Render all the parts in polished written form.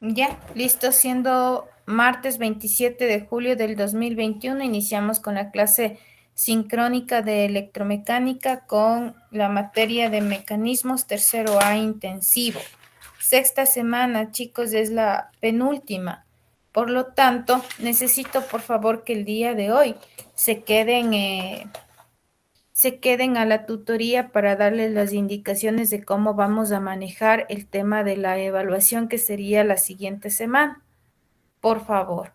Ya, listo, siendo martes 27 de julio del 2021, iniciamos con la clase sincrónica de electromecánica con la materia de mecanismos tercero A intensivo. Sexta semana, chicos, es la penúltima. Por lo tanto, necesito por favor que el día de hoy se queden se queden a la tutoría para darles las indicaciones de cómo vamos a manejar el tema de la evaluación que sería la siguiente semana. Por favor,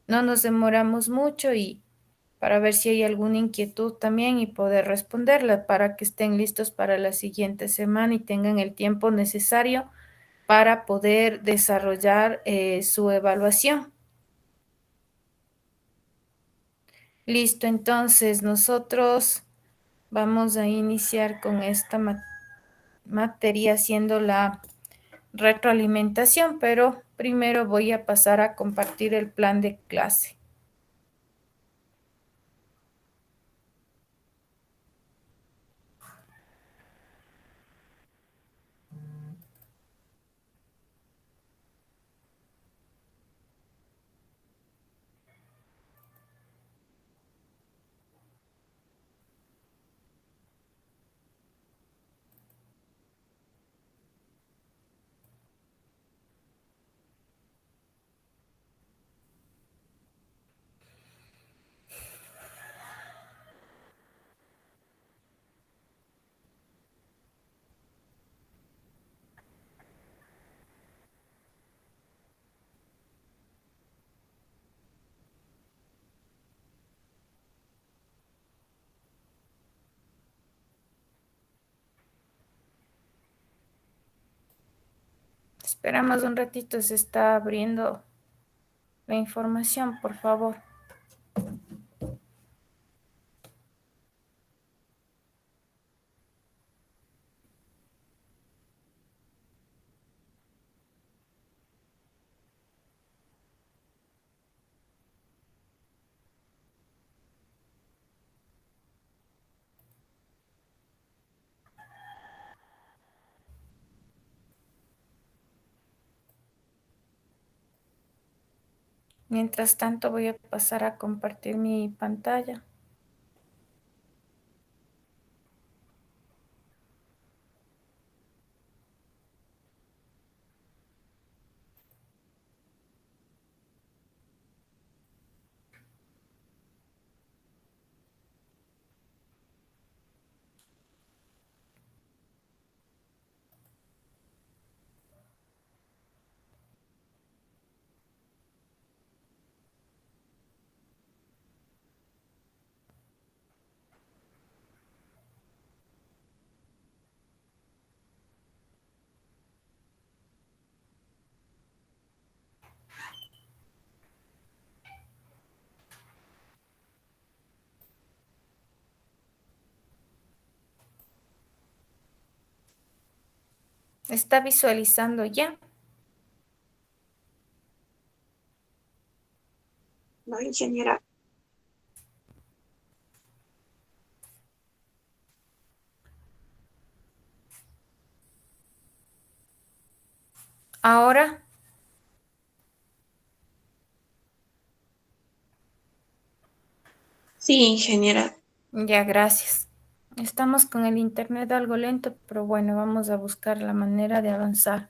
no nos demoramos mucho y para ver si hay alguna inquietud también y poder responderla para que estén listos para la siguiente semana y tengan el tiempo necesario para poder desarrollar su evaluación. Listo, entonces nosotros vamos a iniciar con esta materia haciendo la retroalimentación, pero primero voy a pasar a compartir el plan de clase. Esperamos un ratito, se está abriendo la información, por favor. Mientras tanto, voy a pasar a compartir mi pantalla. ¿Está visualizando ya? No, ingeniera. Ahora, Sí, ingeniera. ya, gracias. Estamos con el internet algo lento, pero bueno, vamos a buscar la manera de avanzar.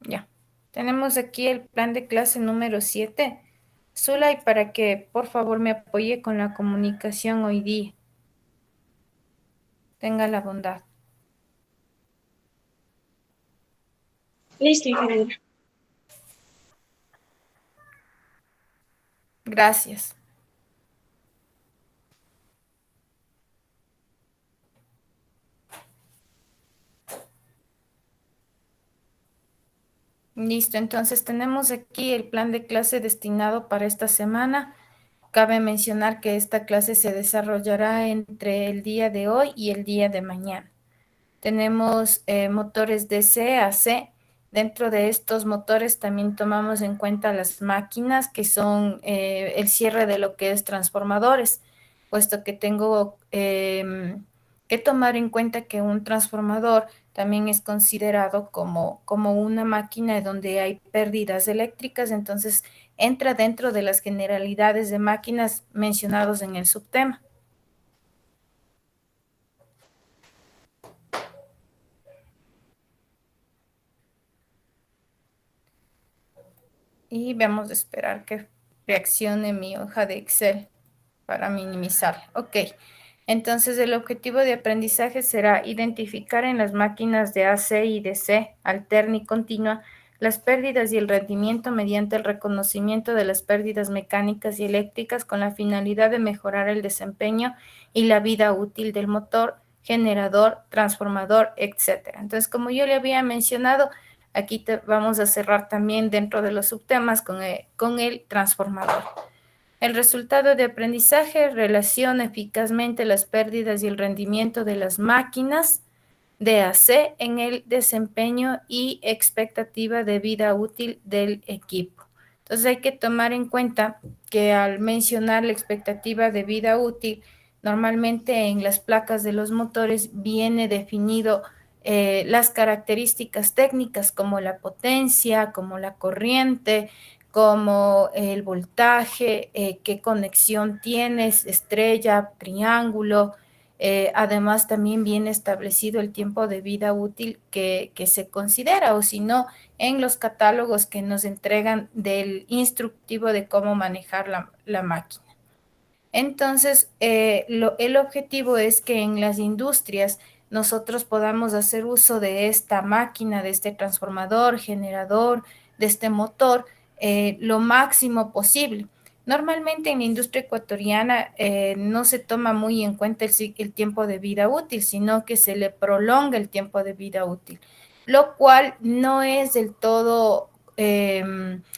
Ya. Tenemos aquí el plan de clase número 7. Zulay, para que por favor me apoye con la comunicación hoy día. Tenga la bondad. Listo, ingeniera. Gracias. Listo, entonces tenemos aquí el plan de clase destinado para esta semana cabe mencionar que esta clase se desarrollará entre el día de hoy y el día de mañana. Tenemos motores DC, AC. Dentro de estos motores también tomamos en cuenta las máquinas, que son el cierre de lo que es transformadores, puesto que tengo que tomar en cuenta que un transformador también es considerado como una máquina donde hay pérdidas eléctricas, entonces entra dentro de las generalidades de máquinas mencionados en el subtema. Y vamos a esperar que reaccione mi hoja de Excel para minimizar. Ok, entonces el objetivo de aprendizaje será identificar en las máquinas de AC y DC alterna y continua las pérdidas y el rendimiento mediante el reconocimiento de las pérdidas mecánicas y eléctricas con la finalidad de mejorar el desempeño y la vida útil del motor, generador, transformador, etc. Entonces, como yo le había mencionado, aquí vamos a cerrar también dentro de los subtemas con el transformador. El resultado de aprendizaje relaciona eficazmente las pérdidas y el rendimiento de las máquinas de AC en el desempeño y expectativa de vida útil del equipo. Entonces hay que tomar en cuenta que al mencionar la expectativa de vida útil, normalmente en las placas de los motores viene definido las características técnicas como la potencia, como la corriente, como el voltaje, qué conexión tienes, estrella, triángulo. Además, también viene establecido el tiempo de vida útil que se considera, o si no, en los catálogos que nos entregan del instructivo de cómo manejar la máquina. Entonces, el objetivo es que en las industrias nosotros podamos hacer uso de esta máquina, de este transformador, generador, de este motor, lo máximo posible. Normalmente en la industria ecuatoriana no se toma muy en cuenta el tiempo de vida útil, sino que se le prolonga el tiempo de vida útil, lo cual no es del todo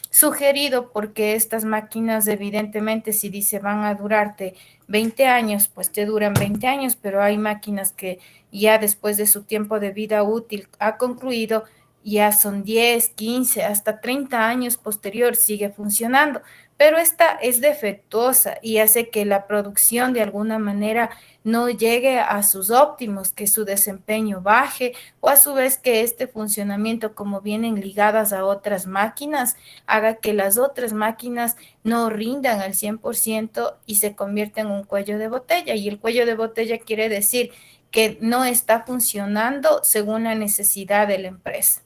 sugerido porque estas máquinas evidentemente si dice van a durarte 20 años, pues te duran 20 años, pero hay máquinas que ya después de su tiempo de vida útil ha concluido, ya son 10, 15, hasta 30 años posterior, sigue funcionando, pero esta es defectuosa y hace que la producción de alguna manera no llegue a sus óptimos, que su desempeño baje o a su vez que este funcionamiento, como vienen ligadas a otras máquinas, haga que las otras máquinas no rindan al 100% y se convierta en un cuello de botella. Y el cuello de botella quiere decir que no está funcionando según la necesidad de la empresa.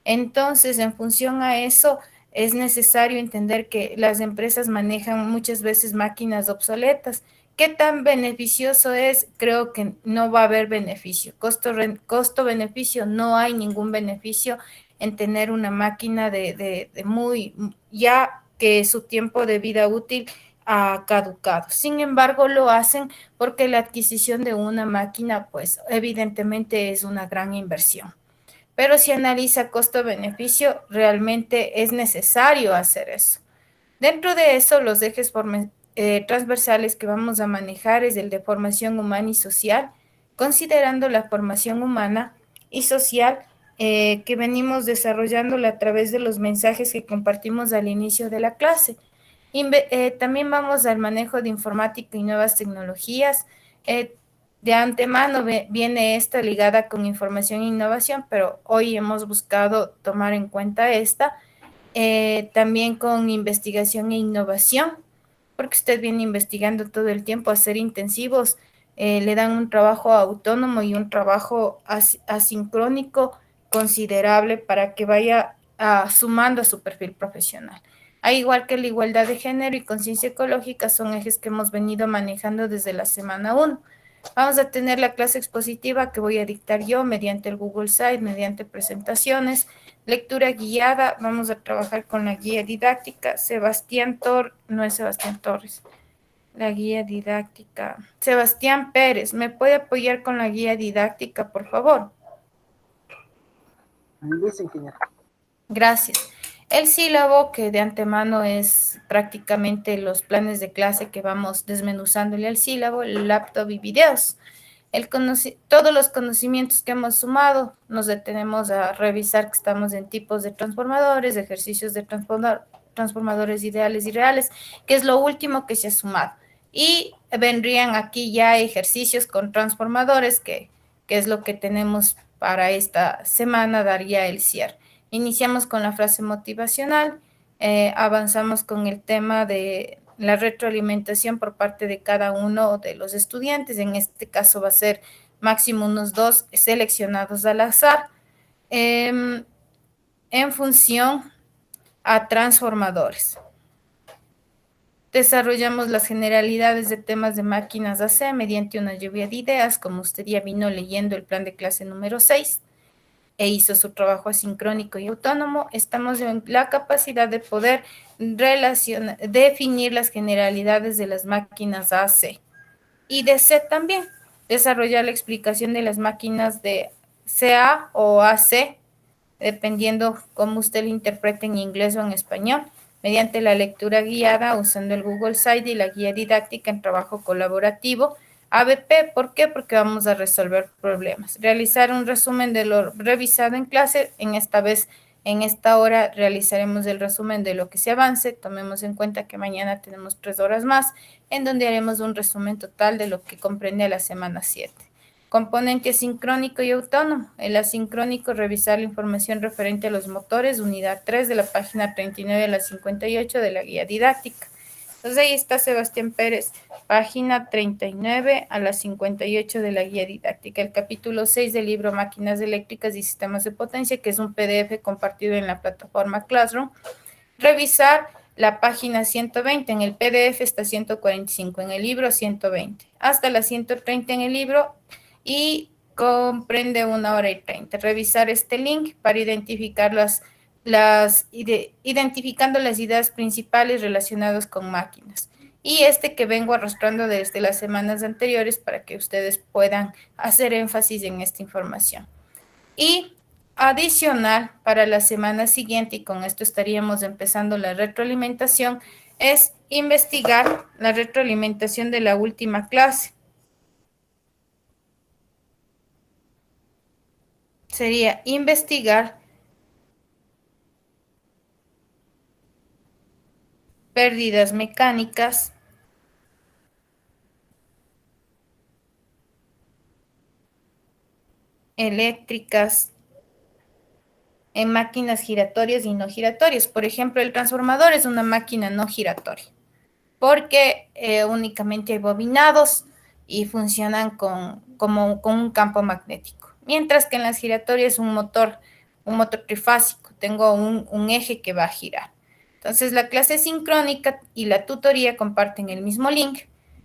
Entonces, en función a eso, es necesario entender que las empresas manejan muchas veces máquinas obsoletas. ¿Qué tan beneficioso es? Creo que no va a haber beneficio. Costo-beneficio, no hay ningún beneficio en tener una máquina de muy, ya que su tiempo de vida útil ha caducado. Sin embargo, lo hacen porque la adquisición de una máquina, pues evidentemente es una gran inversión. Pero si analiza costo-beneficio, realmente es necesario hacer eso. Dentro de eso, los ejes transversales que vamos a manejar es el de formación humana y social, considerando la formación humana y social que venimos desarrollándola a través de los mensajes que compartimos al inicio de la clase. También vamos al manejo de informática y nuevas tecnologías. De antemano viene esta ligada con información e innovación, pero hoy hemos buscado tomar en cuenta esta. También con investigación e innovación, porque usted viene investigando todo el tiempo, hacer intensivos, le dan un trabajo autónomo y un trabajo asincrónico considerable para que vaya sumando a su perfil profesional. Al igual que la igualdad de género y conciencia ecológica son ejes que hemos venido manejando desde la semana 1. Vamos a tener la clase expositiva que voy a dictar yo mediante el Google Site, mediante presentaciones, lectura guiada. Vamos a trabajar con la guía didáctica. No es Sebastián Torres, la guía didáctica. Sebastián Pérez, ¿me puede apoyar con la guía didáctica, por favor? Listo, ingeniero. Gracias. El sílabo, que de antemano es prácticamente los planes de clase que vamos desmenuzándole al sílabo, el laptop y videos. Todos los conocimientos que hemos sumado, nos detenemos a revisar que estamos en tipos de transformadores, ejercicios de transformadores ideales y reales, que es lo último que se ha sumado. Y vendrían aquí ya ejercicios con transformadores, que es lo que tenemos para esta semana, daría el cierre. Iniciamos con la frase motivacional, avanzamos con el tema de la retroalimentación por parte de cada uno de los estudiantes. En este caso va a ser máximo unos 2 seleccionados al azar, en función a transformadores. Desarrollamos las generalidades de temas de máquinas AC mediante una lluvia de ideas, como usted ya vino leyendo el plan de clase número 6 e hizo su trabajo asincrónico y autónomo. Estamos en la capacidad de poder definir las generalidades de las máquinas AC y de C también. Desarrollar la explicación de las máquinas de CA o AC, dependiendo cómo usted lo interprete en inglés o en español, mediante la lectura guiada usando el Google Site y la guía didáctica en trabajo colaborativo. ABP, ¿por qué? Porque vamos a resolver problemas. Realizar un resumen de lo revisado en clase. En esta hora realizaremos el resumen de lo que se avance. Tomemos en cuenta que mañana tenemos 3 horas más, en donde haremos un resumen total de lo que comprende a la semana 7. Componente asincrónico y autónomo. El asincrónico, revisar la información referente a los motores, unidad 3 de la página 39 a la 58 de la guía didáctica. Entonces ahí está Sebastián Pérez, página 39 a la 58 de la guía didáctica. El capítulo 6 del libro Máquinas eléctricas y sistemas de potencia, que es un PDF compartido en la plataforma Classroom. Revisar la página 120, en el PDF está 145, en el libro 120, hasta la 130 en el libro, y comprende 1 hora y 30. Revisar este link para identificar identificando las ideas principales relacionadas con máquinas. Y este que vengo arrastrando desde las semanas anteriores para que ustedes puedan hacer énfasis en esta información. Y adicional, para la semana siguiente, y con esto estaríamos empezando la retroalimentación, es investigar la retroalimentación de la última clase. Sería investigar pérdidas mecánicas eléctricas en máquinas giratorias y no giratorias. Por ejemplo, el transformador es una máquina no giratoria, porque únicamente hay bobinados y funcionan con un campo magnético. Mientras que en las giratorias un motor trifásico, tengo un eje que va a girar. Entonces la clase sincrónica y la tutoría comparten el mismo link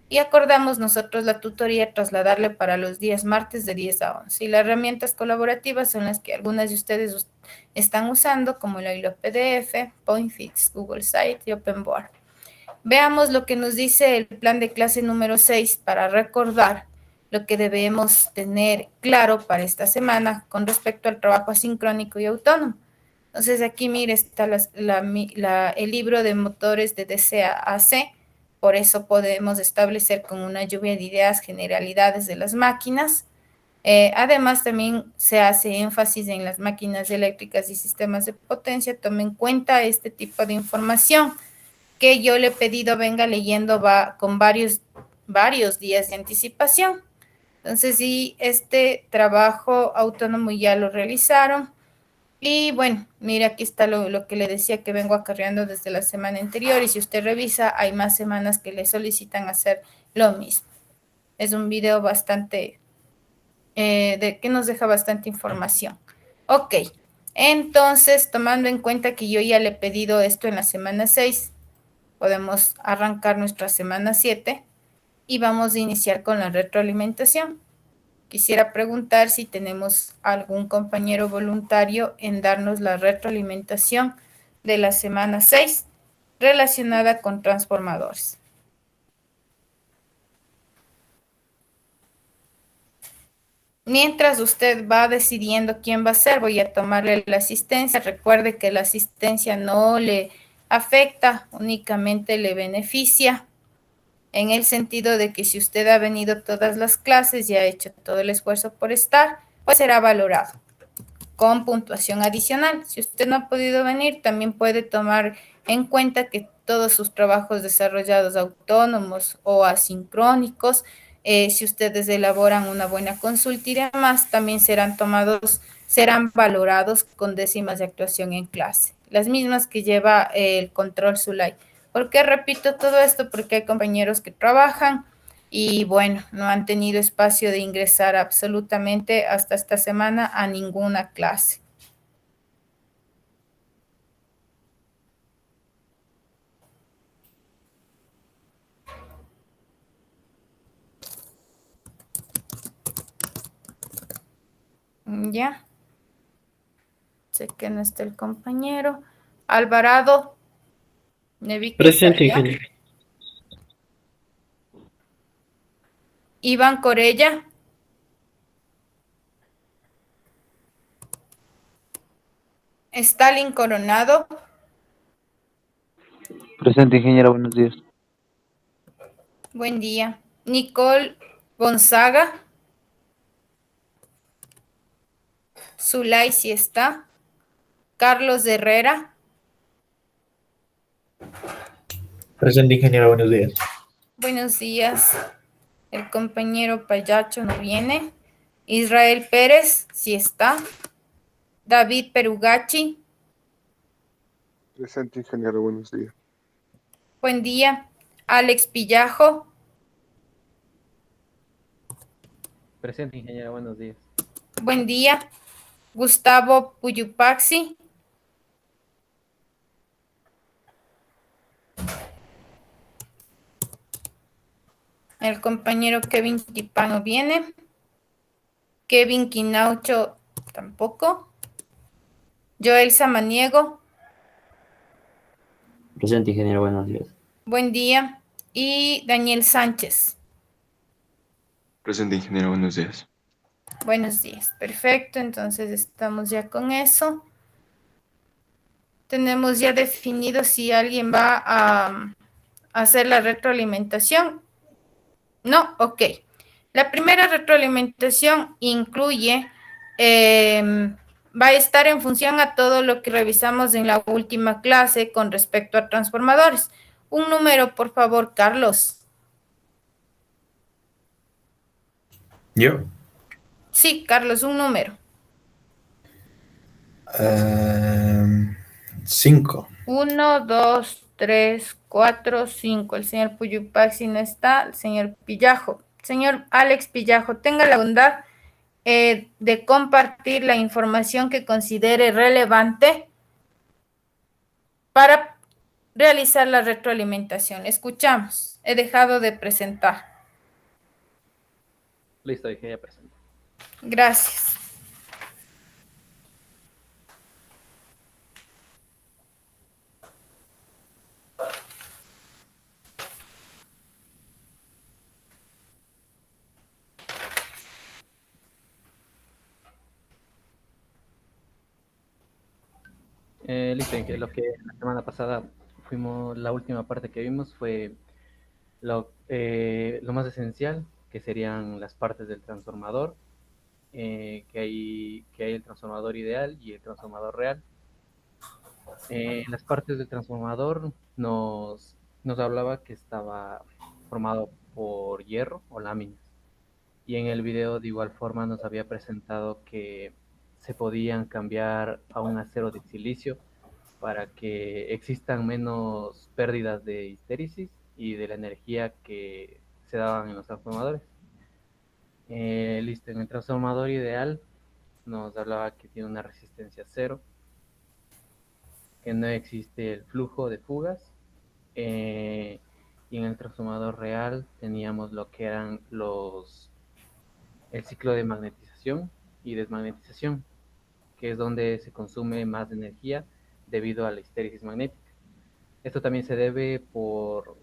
y acordamos nosotros la tutoría trasladarle para los días martes de 10 a 11. Y las herramientas colaborativas son las que algunas de ustedes están usando, como el hilo PDF, PointFix, Google Site y OpenBoard. Veamos lo que nos dice el plan de clase número 6 para recordar lo que debemos tener claro para esta semana con respecto al trabajo asincrónico y autónomo. Entonces aquí mire, está el libro de motores de DC a AC, por eso podemos establecer con una lluvia de ideas generalidades de las máquinas. Además, también se hace énfasis en las máquinas eléctricas y sistemas de potencia. Tome en cuenta este tipo de información que yo le he pedido venga leyendo con varios días de anticipación. Entonces, sí, este trabajo autónomo ya lo realizaron. Y bueno, mira, aquí está lo que le decía que vengo acarreando desde la semana anterior. Y si usted revisa, hay más semanas que le solicitan hacer lo mismo. Es un video bastante, que nos deja bastante información. Ok, entonces, tomando en cuenta que yo ya le he pedido esto en la semana 6, podemos arrancar nuestra semana 7 y vamos a iniciar con la retroalimentación. Quisiera preguntar si tenemos algún compañero voluntario en darnos la retroalimentación de la semana 6 relacionada con transformadores. Mientras usted va decidiendo quién va a ser, voy a tomarle la asistencia. Recuerde que la asistencia no le afecta, únicamente le beneficia, en el sentido de que si usted ha venido todas las clases y ha hecho todo el esfuerzo por estar, pues será valorado con puntuación adicional. Si usted no ha podido venir, también puede tomar en cuenta que todos sus trabajos desarrollados autónomos o asincrónicos, si ustedes elaboran una buena consulta y demás, también serán valorados con décimas de actuación en clase, las mismas que lleva el control SULAI. ¿Por qué repito todo esto? Porque hay compañeros que trabajan y bueno, no han tenido espacio de ingresar absolutamente hasta esta semana a ninguna clase. Ya, sé que no está el compañero. Alvarado, me vi que está Presente, allá. ingeniero. Iván Corella, Stalin Coronado, Presente, ingeniera, buenos días. buen día. Nicole Gonzaga, Zulay si está. Carlos Herrera, Presente, ingeniero, buenos días. buenos días. El compañero Payacho no viene. Israel Pérez, si está. David Perugachi, Presente, ingeniero, buenos días. buen día. Alex Pillajo, Presente, ingeniero, buenos días. buen día. Gustavo Puyupaxi, el compañero Kevin Tipano viene. Kevin Quinaucho tampoco. Joel Samaniego, Presente, ingeniero, buenos días. buen día. Y Daniel Sánchez, Presente, ingeniero, buenos días. buenos días. Perfecto, entonces estamos ya con eso. Tenemos ya definido si alguien va a hacer la retroalimentación. No, ok. La primera retroalimentación incluye, va a estar en función a todo lo que revisamos en la última clase con respecto a transformadores. Un número, por favor, Carlos. ¿Yo? Sí, Carlos, un número. 5. 1, 2, 3, 4, 5. El señor Puyupaxi no está. El señor Pillajo. Señor Alex Pillajo, tenga la bondad de compartir la información que considere relevante para realizar la retroalimentación. Escuchamos. He dejado de presentar. Listo, ingeniero, presente. Gracias. Listo, lo que la semana pasada la última parte que vimos fue lo más esencial, que serían las partes del transformador, que hay el transformador ideal y el transformador real. Las partes del transformador nos hablaba que estaba formado por hierro o láminas. Y en el video de igual forma nos había presentado que se podían cambiar a un acero de silicio para que existan menos pérdidas de histéresis y de la energía que se daban en los transformadores. Listo, en el transformador ideal nos hablaba que tiene una resistencia cero, que no existe el flujo de fugas, y en el transformador real teníamos lo que eran el ciclo de magnetización y desmagnetización, que es donde se consume más energía debido a la histéresis magnética. Esto también se debe por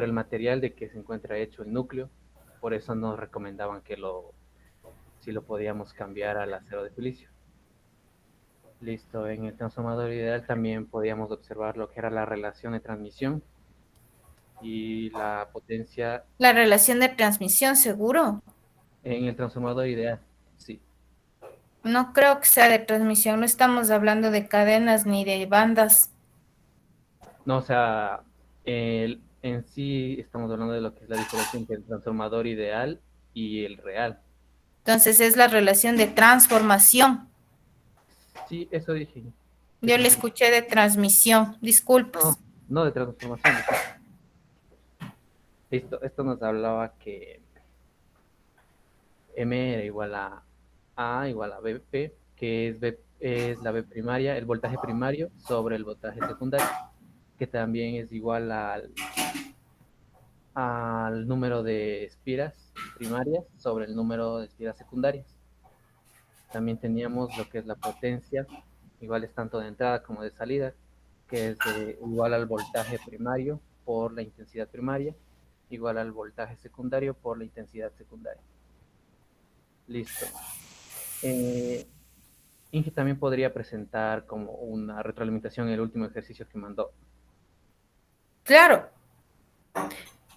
el material de que se encuentra hecho el núcleo, por eso nos recomendaban que si lo podíamos cambiar al acero de silicio. Listo, en el transformador ideal también podíamos observar lo que era la relación de transmisión y la potencia La relación de transmisión, seguro. en el transformador ideal, sí. No creo que sea de transmisión, no estamos hablando de cadenas ni de bandas. No, o sea, en sí estamos hablando de lo que es la diferencia entre el transformador ideal y el real. Entonces es la relación de transformación. Sí, eso dije. Yo le escuché de transmisión, disculpas. No, no de transformación. Esto nos hablaba que M era igual a A igual a BP, que es la B primaria, el voltaje primario sobre el voltaje secundario, que también es igual al número de espiras primarias sobre el número de espiras secundarias. También teníamos lo que es la potencia, igual es tanto de entrada como de salida, que es igual al voltaje primario por la intensidad primaria, igual al voltaje secundario por la intensidad secundaria. Listo. Inge también podría presentar como una retroalimentación en el último ejercicio que mandó. Claro.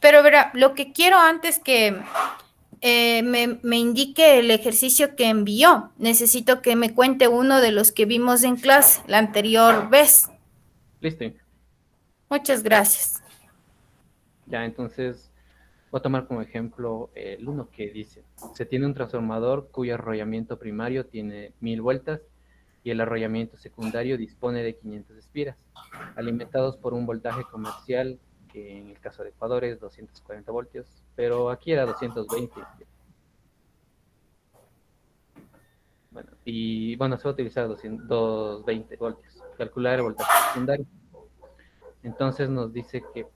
Pero verá, lo que quiero antes que me indique el ejercicio que envió, necesito que me cuente uno de los que vimos en clase la anterior vez. Listo, Inge. Muchas gracias. Ya, entonces voy a tomar como ejemplo el uno que dice, se tiene un transformador cuyo arrollamiento primario tiene 1000 vueltas y el arrollamiento secundario dispone de 500 espiras, alimentados por un voltaje comercial que en el caso de Ecuador es 240 voltios, pero aquí era 220. Bueno, y bueno, se va a utilizar 220 voltios. Calcular el voltaje secundario. Entonces nos dice que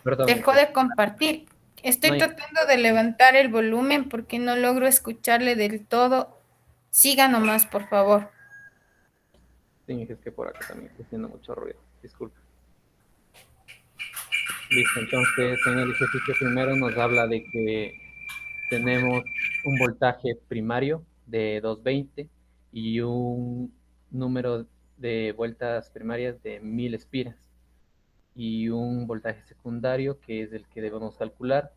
perdón, Dejó de compartir. no, Estoy tratando de levantar el volumen porque no logro escucharle del todo. Siga nomás, por favor. sí, es que por acá también está haciendo mucho ruido. Disculpe. Listo, entonces en el ejercicio primero nos habla de que tenemos un voltaje primario de 220 y un número de vueltas primarias de 1000 espiras y un voltaje secundario que es el que debemos calcular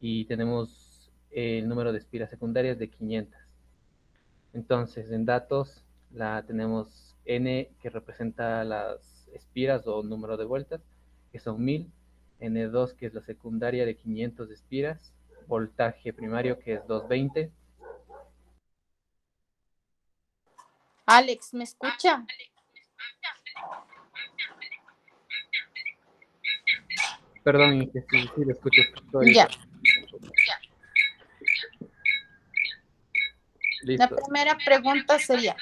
y tenemos el número de espiras secundarias de 500. Entonces en datos tenemos N que representa las espiras o número de vueltas que son 1000, N2 que es la secundaria de 500 espiras, voltaje primario que es 220. Alex, ¿me escucha? Perdón, que sí, lo escucho. Ya. La Listo. primera pregunta sería,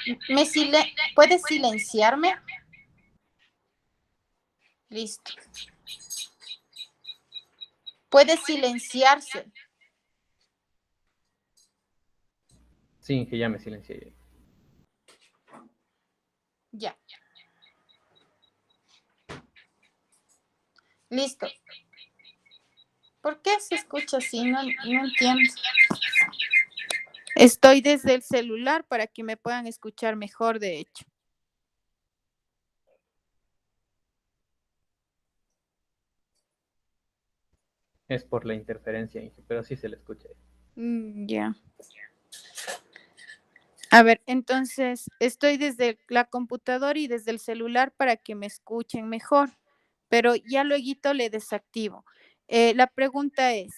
¿puedes silenciarme? Listo. Puede silenciarse. Sí, que ya me silencié. Ya. Listo. ¿Por qué se escucha así? No entiendo. Estoy desde el celular para que me puedan escuchar mejor, de hecho. Es por la interferencia, pero sí se le escucha. Ya. A ver, entonces estoy desde la computadora y desde el celular para que me escuchen mejor, pero ya luego le desactivo. La pregunta es,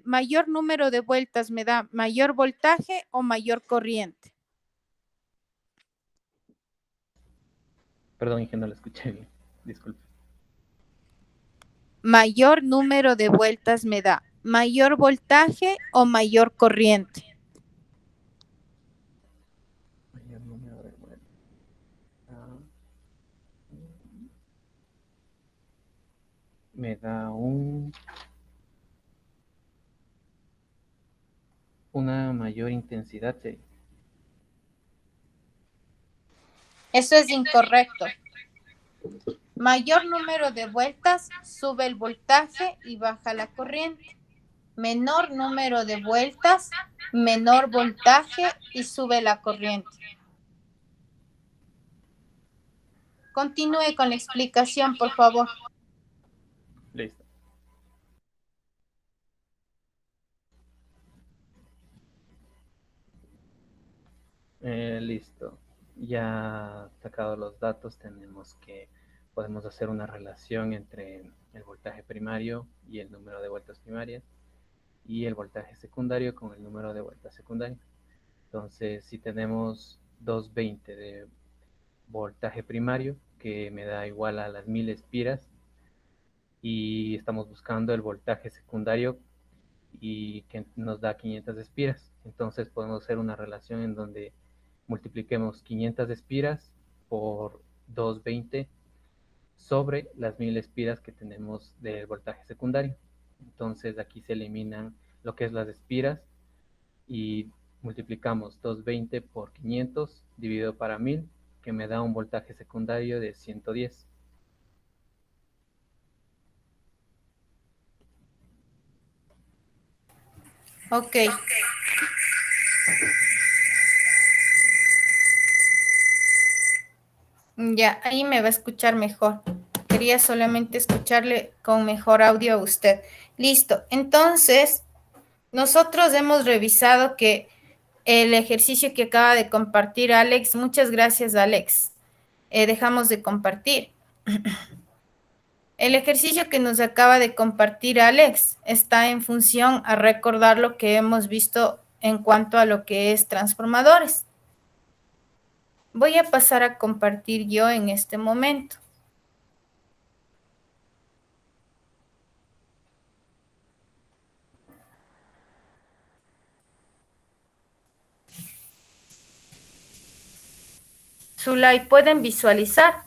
¿mayor número de vueltas me da mayor voltaje o mayor corriente? Perdón, Inge, no lo escuché bien. Disculpe. Mayor número de vueltas me da mayor voltaje o mayor corriente. Mayor número de vueltas. Me da una mayor intensidad. Sí. Eso es incorrecto. Mayor número de vueltas, sube el voltaje y baja la corriente. Menor número de vueltas, menor voltaje y sube la corriente. Continúe con la explicación, por favor. Listo. Listo. Ya sacados los datos, podemos hacer una relación entre el voltaje primario y el número de vueltas primarias y el voltaje secundario con el número de vueltas secundarias. Entonces, si tenemos 220 de voltaje primario, que me da igual a las 1000 espiras, y estamos buscando el voltaje secundario y que nos da 500 espiras. Entonces podemos hacer una relación en donde multipliquemos 500 espiras por 220 sobre las 1000 espiras que tenemos del voltaje secundario. Entonces aquí se eliminan lo que es las espiras y multiplicamos 220 por 500 dividido para 1000, que me da un voltaje secundario de 110. Ok. Ya, ahí me va a escuchar mejor. Quería solamente escucharle con mejor audio a usted. Listo. Entonces, nosotros hemos revisado que el ejercicio que acaba de compartir Alex, muchas gracias, Alex. Dejamos de compartir. El ejercicio que nos acaba de compartir Alex está en función a recordar lo que hemos visto en cuanto a lo que es transformadores. Voy a pasar a compartir yo en este momento. Zulay, ¿pueden visualizar?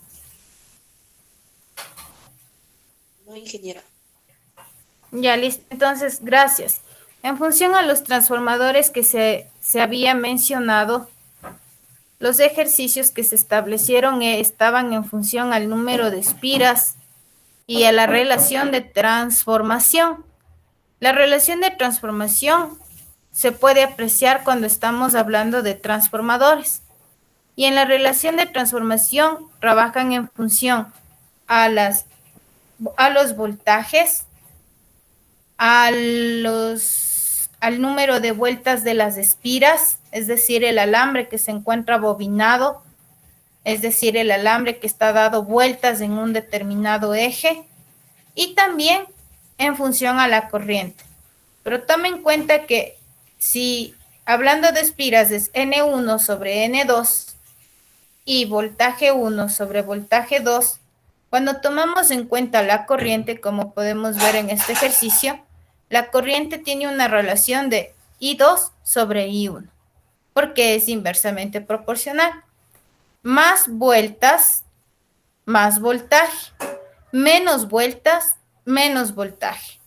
No, ingeniera. Ya, listo. Entonces, gracias. En función a los transformadores que se había mencionado, los ejercicios que se establecieron estaban en función al número de espiras y a la relación de transformación. La relación de transformación se puede apreciar cuando estamos hablando de transformadores. Y en la relación de transformación trabajan en función a los voltajes, al número de vueltas de las espiras, es decir, el alambre que se encuentra bobinado, es decir, el alambre que está dado vueltas en un determinado eje, y también en función a la corriente. Pero tome en cuenta que si hablando de espiras es N1 sobre N2 y voltaje 1 sobre voltaje 2, cuando tomamos en cuenta la corriente, como podemos ver en este ejercicio, la corriente tiene una relación de I2 sobre I1, porque es inversamente proporcional. Más vueltas, más voltaje. Menos vueltas, menos voltaje.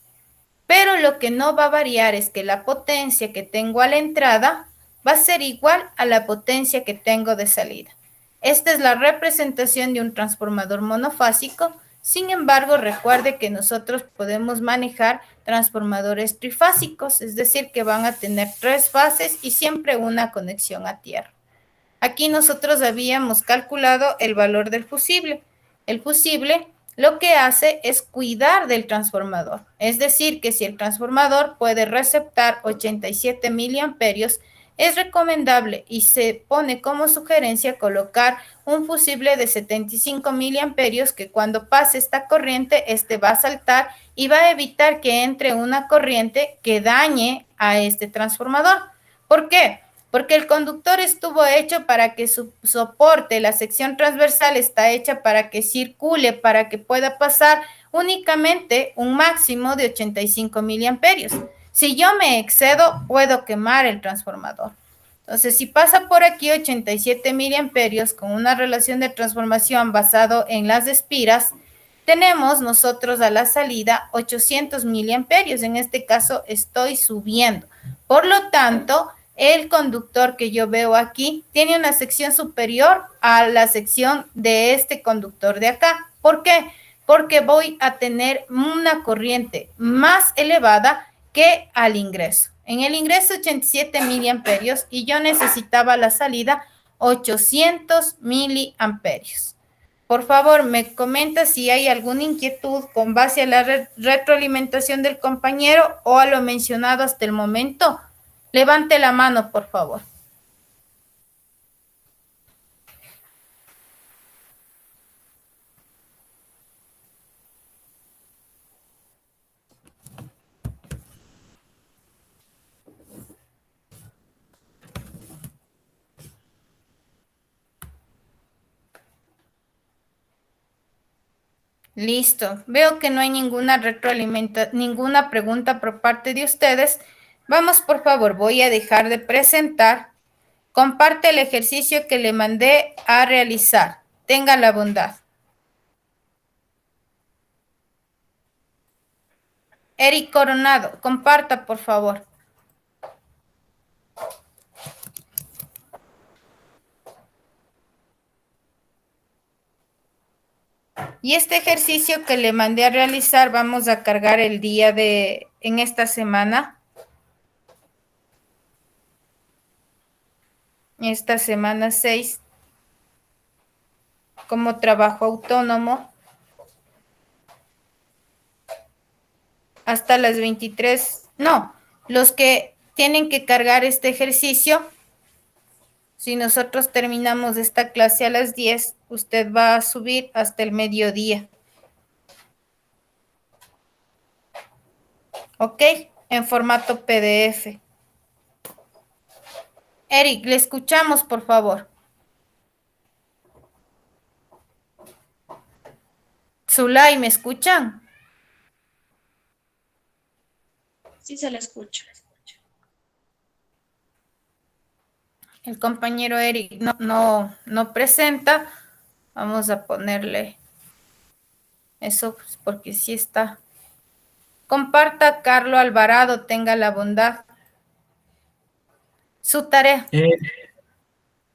Pero lo que no va a variar es que la potencia que tengo a la entrada va a ser igual a la potencia que tengo de salida. Esta es la representación de un transformador monofásico. Sin embargo, recuerde que nosotros podemos manejar transformadores trifásicos, es decir, que van a tener 3 fases y siempre una conexión a tierra. Aquí nosotros habíamos calculado el valor del fusible. El fusible lo que hace es cuidar del transformador. Es decir, que si el transformador puede receptar 87 miliamperios, es recomendable y se pone como sugerencia colocar un fusible de 75 miliamperios que cuando pase esta corriente, este va a saltar y va a evitar que entre una corriente que dañe a este transformador. ¿Por qué? Porque el conductor estuvo hecho para que su soporte, la sección transversal está hecha para que circule, para que pueda pasar únicamente un máximo de 85 miliamperios. Si yo me excedo, puedo quemar el transformador. Entonces, si pasa por aquí 87 miliamperios con una relación de transformación basado en las espiras, tenemos nosotros a la salida 800 miliamperios. En este caso, estoy subiendo. Por lo tanto, el conductor que yo veo aquí tiene una sección superior a la sección de este conductor de acá. ¿Por qué? Porque voy a tener una corriente más elevada que al ingreso. En el ingreso 87 miliamperios y yo necesitaba la salida 800 miliamperios. Por favor, me comenta si hay alguna inquietud con base a la retroalimentación del compañero o a lo mencionado hasta el momento. Levante la mano, por favor. Listo. Veo que no hay ninguna ninguna pregunta por parte de ustedes. Vamos, por favor, voy a dejar de presentar. Comparte el ejercicio que le mandé a realizar. Tenga la bondad. Eric Coronado, comparta, por favor. Y este ejercicio que le mandé a realizar, vamos a cargar el día en esta semana. Esta semana 6, como trabajo autónomo, hasta las 23. No, los que tienen que cargar este ejercicio, si nosotros terminamos esta clase a las 10, usted va a subir hasta el mediodía. ¿Ok? En formato PDF. Eric, le escuchamos, por favor. Zulay, ¿me escuchan? Sí se la escucha. El compañero Eric no presenta. Vamos a ponerle eso pues, porque sí está. Comparta, Carlos Alvarado, tenga la bondad. Su tarea.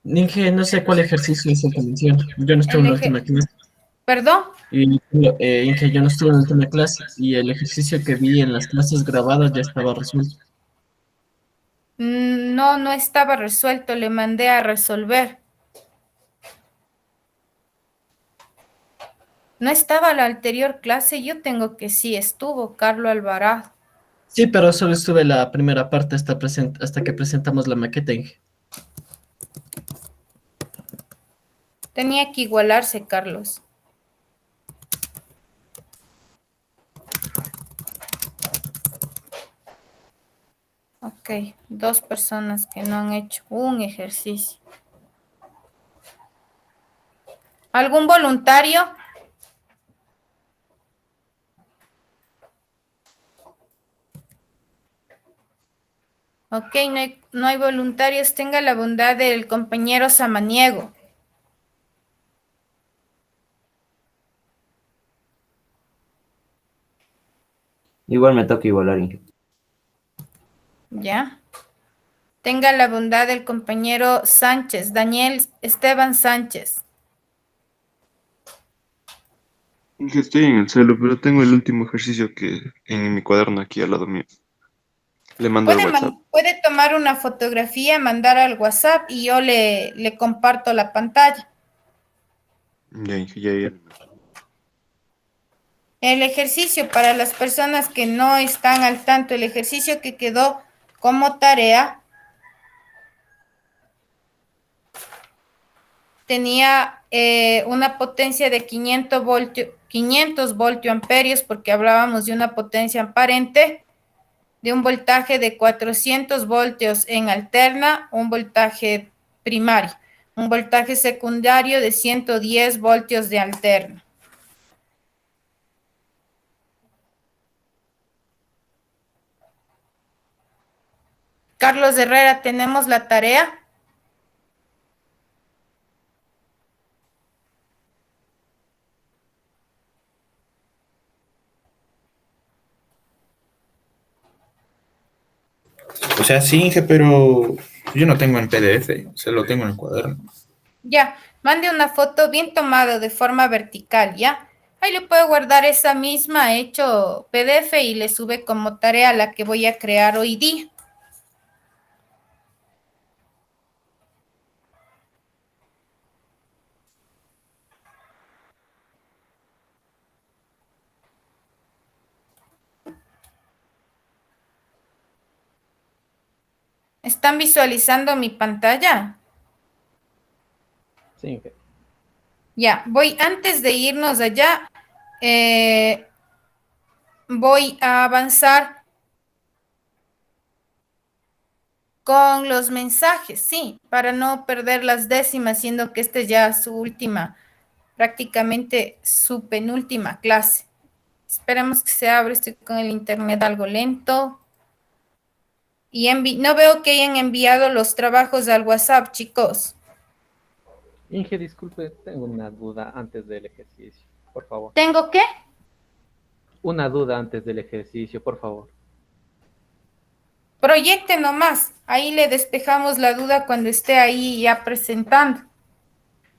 Ninge, no sé cuál ejercicio es el que menciona. Yo no estuve en la última clase. ¿Perdón? Y, Inge, yo no estuve en la última clase y el ejercicio que vi en las clases grabadas ya estaba resuelto. No estaba resuelto, le mandé a resolver. No estaba la anterior clase, yo tengo que sí estuvo, Carlos Alvarado. Sí, pero solo estuve la primera parte hasta que presentamos la maqueta, Inge. Tenía que igualarse, Carlos. Ok, 2 personas que no han hecho un ejercicio. ¿Algún voluntario? Ok, no hay voluntarios. Tenga la bondad del compañero Samaniego. Igual me toca igualar, Inge. Ya. Tenga la bondad del compañero Sánchez, Daniel Esteban Sánchez. Inge, estoy en el celo, pero tengo el último ejercicio que en mi cuaderno aquí al lado mío. Le mando el WhatsApp. Puede tomar una fotografía, mandar al WhatsApp y yo le comparto la pantalla. Ya, Inge, ya. El ejercicio, para las personas que no están al tanto, el ejercicio que quedó como tarea tenía una potencia de 500 voltioamperios, porque hablábamos de una potencia aparente, de un voltaje de 400 voltios en alterna, un voltaje primario, un voltaje secundario de 110 voltios de alterna. Carlos Herrera, ¿tenemos la tarea? O sea, sí, Inge, pero Yo no tengo en PDF, se lo tengo en el cuaderno. Ya, mande una foto bien tomada de forma vertical, ¿ya? Ahí le puedo guardar esa misma hecho PDF y le sube como tarea la que voy a crear hoy día. ¿Están visualizando mi pantalla? Sí, Inge. Ya, voy antes de irnos allá, voy a avanzar con los mensajes, sí, para no perder las décimas, siendo que esta es ya su última, prácticamente su penúltima clase. Esperemos que se abra, estoy con el internet algo lento. Y no veo que hayan enviado los trabajos al WhatsApp, chicos. Inge, disculpe, tengo una duda antes del ejercicio, por favor. ¿Tengo qué? Una duda antes del ejercicio, por favor. Proyecte nomás. Ahí le despejamos la duda cuando esté ahí ya presentando.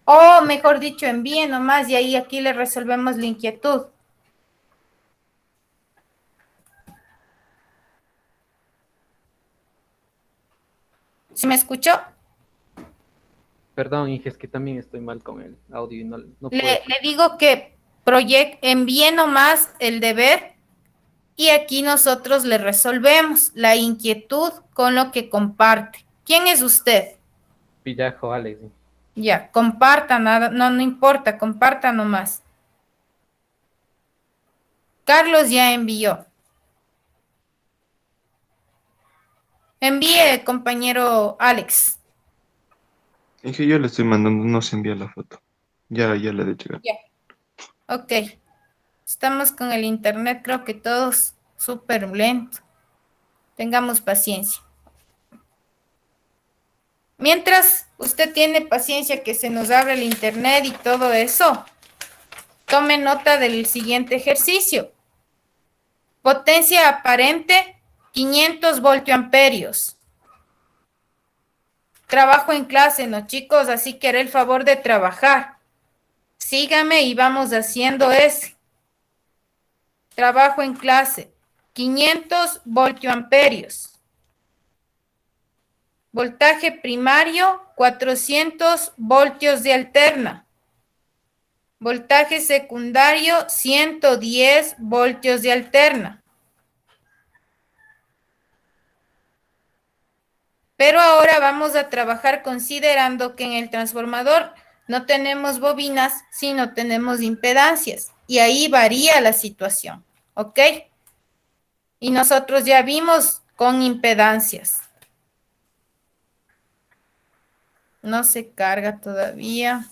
O mejor dicho, envíe nomás y ahí aquí le resolvemos la inquietud. ¿Sí me escuchó? Perdón, Inge, es que también estoy mal con el audio y no puedo. Le digo que envíe nomás el deber y aquí nosotros le resolvemos la inquietud con lo que comparte. ¿Quién es usted? Pillajo, Alex. Ya, comparta, nada, no importa, comparta nomás. Carlos ya envió. Envíe, compañero Alex. Inge, yo le estoy mandando, no se envía la foto. Ya le he de llegar. Ya. Ok. Estamos con el internet, creo que todos súper lento. Tengamos paciencia. Mientras usted tiene paciencia que se nos abra el internet y todo eso, tome nota del siguiente ejercicio. Potencia aparente, 500 voltioamperios. Trabajo en clase, ¿no, chicos? Así que haré el favor de trabajar. Sígame y vamos haciendo ese. Trabajo en clase, 500 voltioamperios. Voltaje primario, 400 voltios de alterna. Voltaje secundario, 110 voltios de alterna. Pero ahora vamos a trabajar considerando que en el transformador no tenemos bobinas, sino tenemos impedancias. Y ahí varía la situación, ¿ok? Y nosotros ya vimos con impedancias. No se carga todavía.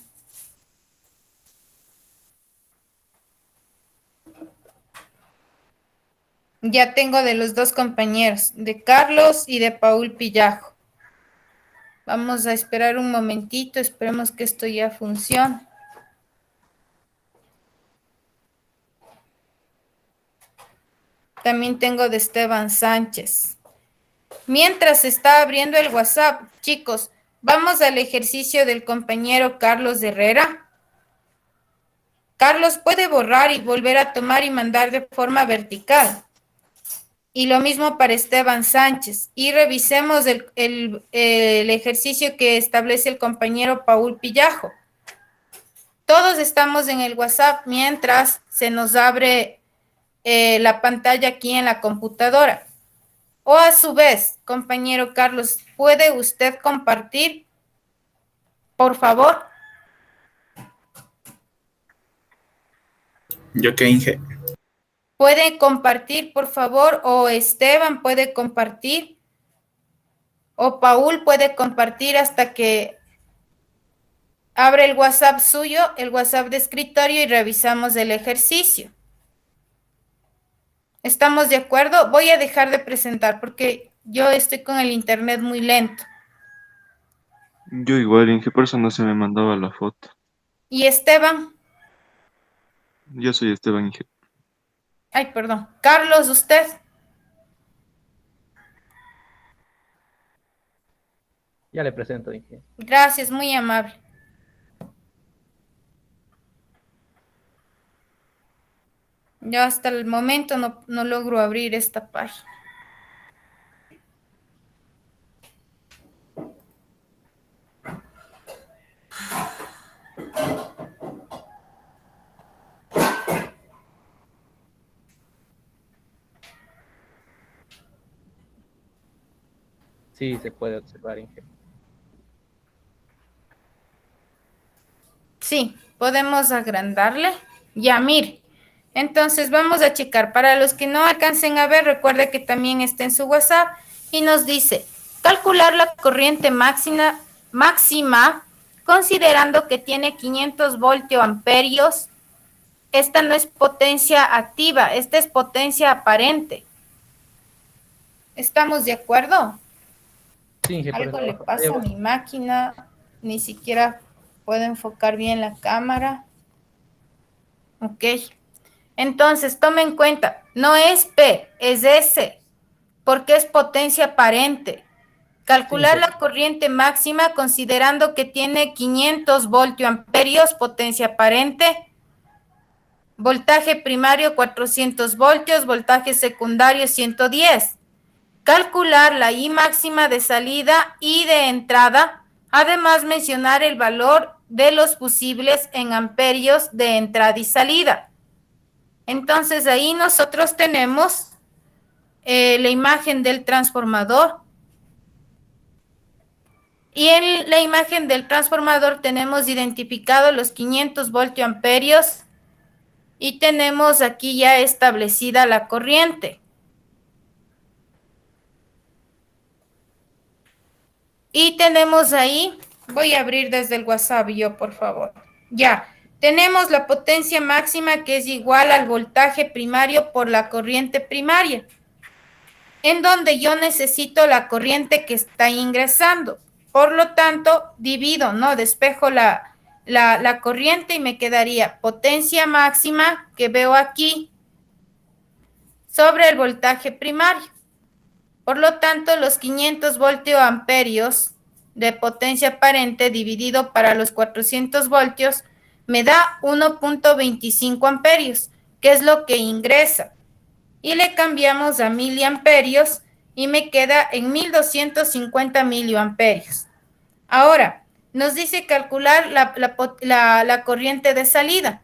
Ya tengo de los dos compañeros, de Carlos y de Paul Pillajo. Vamos a esperar un momentito, esperemos que esto ya funcione. También tengo de Esteban Sánchez. Mientras se está abriendo el WhatsApp, chicos, vamos al ejercicio del compañero Carlos Herrera. Carlos puede borrar y volver a tomar y mandar de forma vertical. Y lo mismo para Esteban Sánchez. Y revisemos el ejercicio que establece el compañero Paul Pillajo. Todos estamos en el WhatsApp mientras se nos abre la pantalla aquí en la computadora. O a su vez, compañero Carlos, ¿puede usted compartir, por favor? ¿Yo qué, Inge? ¿Puede compartir, por favor? O Esteban puede compartir. O Paul puede compartir hasta que abre el WhatsApp suyo, el WhatsApp de escritorio y revisamos el ejercicio. ¿Estamos de acuerdo? Voy a dejar de presentar porque yo estoy con el internet muy lento. Yo igual, Inge, por eso no se me mandaba la foto. ¿Y Esteban? Yo soy Esteban, Inge. Ay, perdón. Carlos, ¿usted? Ya le presento, Inge. Gracias, muy amable. Yo hasta el momento no logro abrir esta página. Sí, se puede observar, Inge. Sí, podemos agrandarle. Ya, mire. Entonces vamos a checar. Para los que no alcancen a ver, recuerde que también está en su WhatsApp y nos dice calcular la corriente máxima considerando que tiene 500 voltioamperios. Esta no es potencia activa, esta es potencia aparente. ¿Estamos de acuerdo? Sí, Inge, por Algo eso le abajo. pasa a mi máquina, ni siquiera puedo enfocar bien la cámara. Ok. Entonces, tome en cuenta, no es P, es S, porque es potencia aparente. Calcular Sí, la corriente máxima considerando que tiene 500 voltioamperios, potencia aparente, voltaje primario 400 voltios, voltaje secundario 110. Calcular la I máxima de salida y de entrada, además mencionar el valor de los fusibles en amperios de entrada y salida. Entonces ahí nosotros tenemos la imagen del transformador. Y en la imagen del transformador tenemos identificado los 500 voltioamperios y tenemos aquí ya establecida la corriente. Y tenemos ahí, voy a abrir desde el WhatsApp yo, por favor. Ya, tenemos la potencia máxima que es igual al voltaje primario por la corriente primaria, en donde yo necesito la corriente que está ingresando. Por lo tanto, divido, ¿no? Despejo la corriente y me quedaría potencia máxima que veo aquí sobre el voltaje primario. Por lo tanto, los 500 voltioamperios de potencia aparente dividido para los 400 voltios me da 1.25 amperios, que es lo que ingresa. Y le cambiamos a miliamperios y me queda en 1250 miliamperios. Ahora, nos dice calcular la corriente de salida.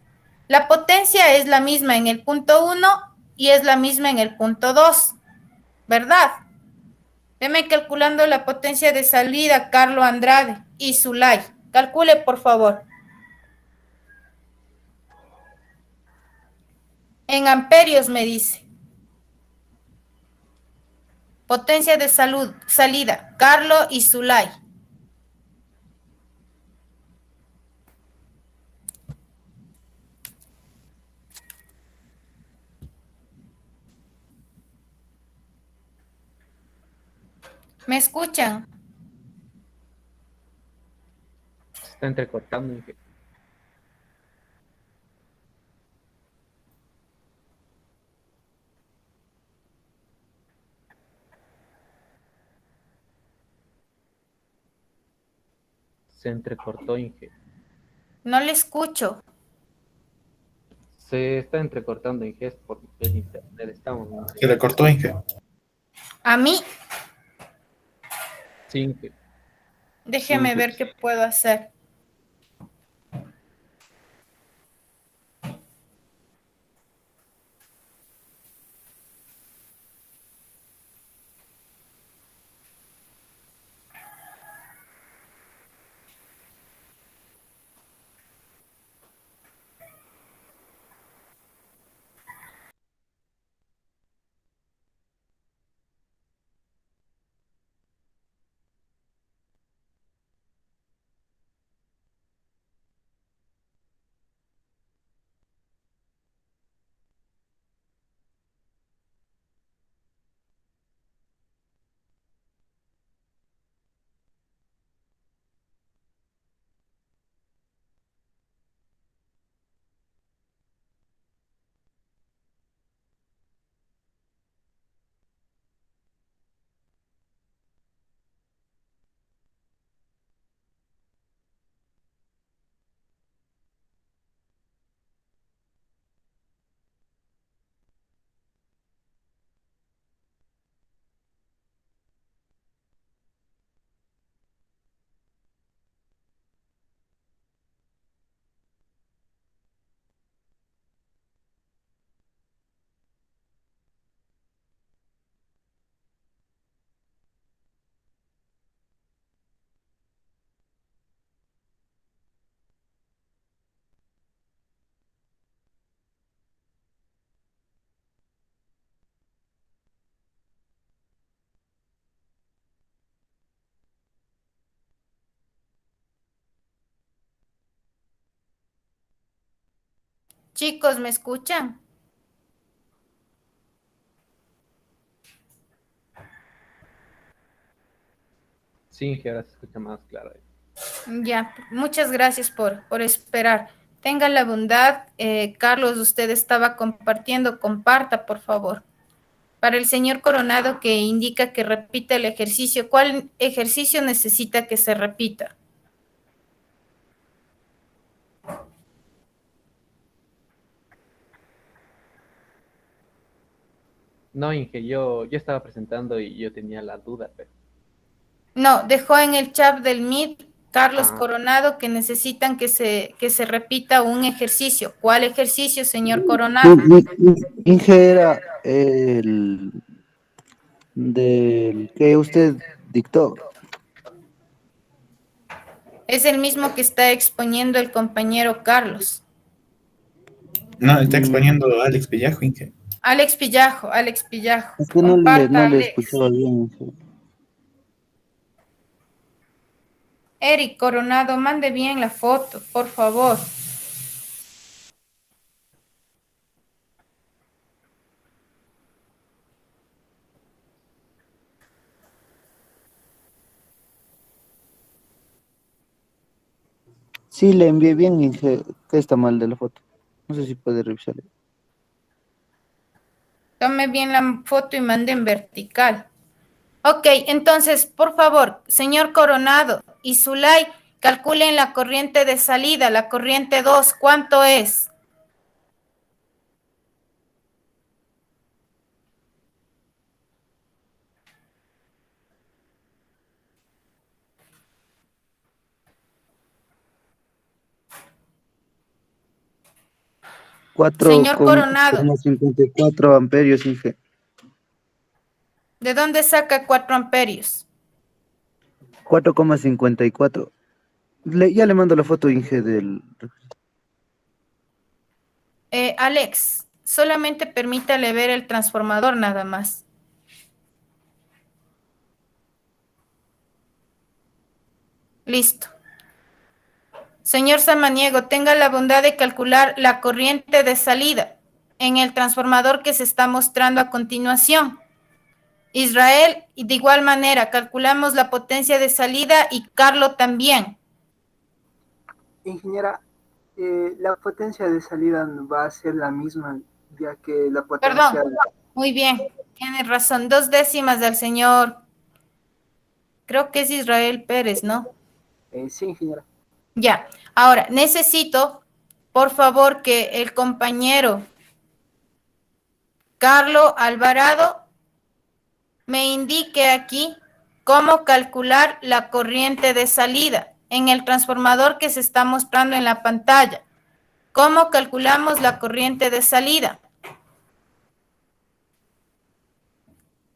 La potencia es la misma en el punto 1 y es la misma en el punto 2, ¿verdad? Deme calculando la potencia de salida, Carlos Andrade y Zulay. Calcule, por favor. En amperios me dice. Potencia de salida, Carlos y Zulay. ¿Me escuchan? Se está entrecortando, Inge. Se entrecortó, Inge. No le escucho. Se está entrecortando, Inge, es porque el internet estamos. Se le cortó, Inge. A mí, Sí, Inge. déjeme ver qué puedo hacer. Chicos, ¿me escuchan? Sí, Inge, ahora se escucha más claro. Ya, muchas gracias por esperar. Tenga la bondad, Carlos, usted estaba compartiendo, comparta, por favor. Para el señor Coronado que indica que repita el ejercicio, ¿cuál ejercicio necesita que se repita? No, Inge, yo estaba presentando y yo tenía la duda, pero... No, dejó en el chat del Meet Carlos Ah, Coronado que necesitan que se repita un ejercicio. ¿Cuál ejercicio, señor Sí, Coronado? Inge era el del que usted dictó. Es el mismo que está exponiendo el compañero Carlos. No, está Mm, exponiendo a Alex Villajo, Inge. Alex Pillajo, Alex Pillajo. Es que Comparta, no le Alex. escuchaba bien, Inge. Eric Coronado, mande bien la foto, por favor. Sí, le envié bien, Inge. ¿Qué está mal de la foto? No sé si puede revisarle. Tome bien la foto y mande en vertical. Ok, entonces, por favor, señor Coronado y Zulay, calculen la corriente de salida, la corriente 2, ¿cuánto es? Señor Coronado, 4,54 amperios, Inge. ¿de dónde saca 4 amperios? 4,54. Ya le mando la foto, Inge, del... Alex, solamente permítale ver el transformador nada más. Listo. Señor Samaniego, tenga la bondad de calcular la corriente de salida en el transformador que se está mostrando a continuación. Israel, y de igual manera, calculamos la potencia de salida y Carlo también. Ingeniera, la potencia de salida va a ser la misma, ya que la Perdón, potencia... muy bien, tiene razón, 2 décimas del señor, creo que es Israel Pérez, ¿no? Sí, ingeniera. Ya, ahora necesito, por favor, que el compañero Carlo Alvarado me indique aquí cómo calcular la corriente de salida en el transformador que se está mostrando en la pantalla. ¿Cómo calculamos la corriente de salida?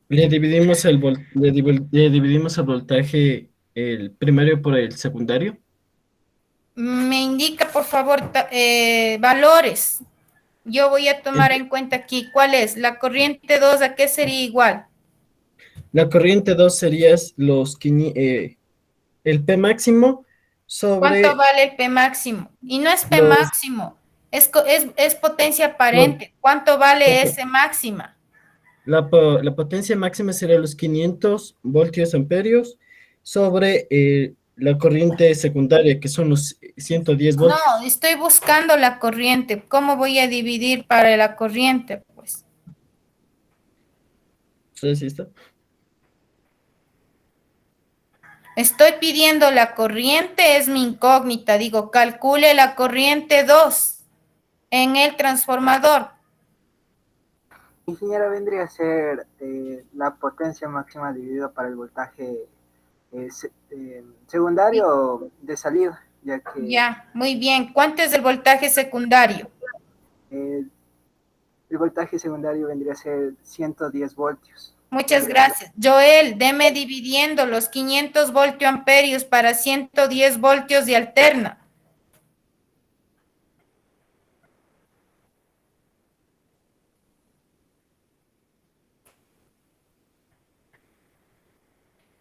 Le dividimos el voltaje el primario por el secundario. Me indica, por favor, valores. Yo voy a tomar El- en cuenta aquí cuál es. La corriente 2, ¿a qué sería igual? La corriente 2 sería el P máximo ¿Cuánto sobre vale el P máximo? Y no es P los... máximo, es potencia no, aparente. ¿Cuánto vale S máxima? la potencia máxima sería los 500 voltios amperios sobre la corriente secundaria, que son los 110 No, voltios. estoy buscando la corriente. ¿Cómo voy a dividir para la corriente? Pues ¿Sí, sí está? estoy pidiendo la corriente, es mi incógnita. Digo, calcule la corriente 2 en el transformador. Ingeniera, vendría a ser la potencia máxima dividida para el voltaje secundario de salida, ya que Ya, muy bien. ¿Cuánto es el voltaje secundario? eh, el voltaje secundario vendría a ser 110 voltios. Muchas gracias. Joel, deme dividiendo los 500 voltioamperios para 110 voltios de alterna.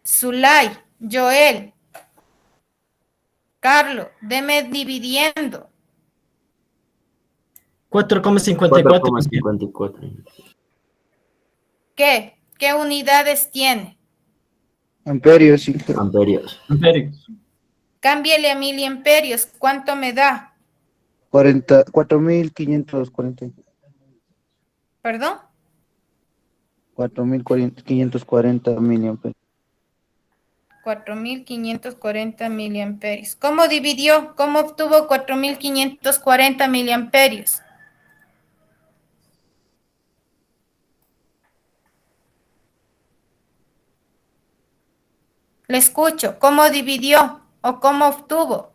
Zulay, Joel, Carlos, deme dividiendo. 4,54. 4,54. ¿Qué? ¿Qué unidades tiene? Amperios, Inge. Amperios. Amperios. Cámbiale a miliamperios. ¿Cuánto me da? 4.540. ¿Perdón? 4.540 miliamperios. 4.540 miliamperios. ¿Cómo dividió? ¿Cómo obtuvo 4.540 miliamperios? Le escucho. ¿Cómo dividió o cómo obtuvo?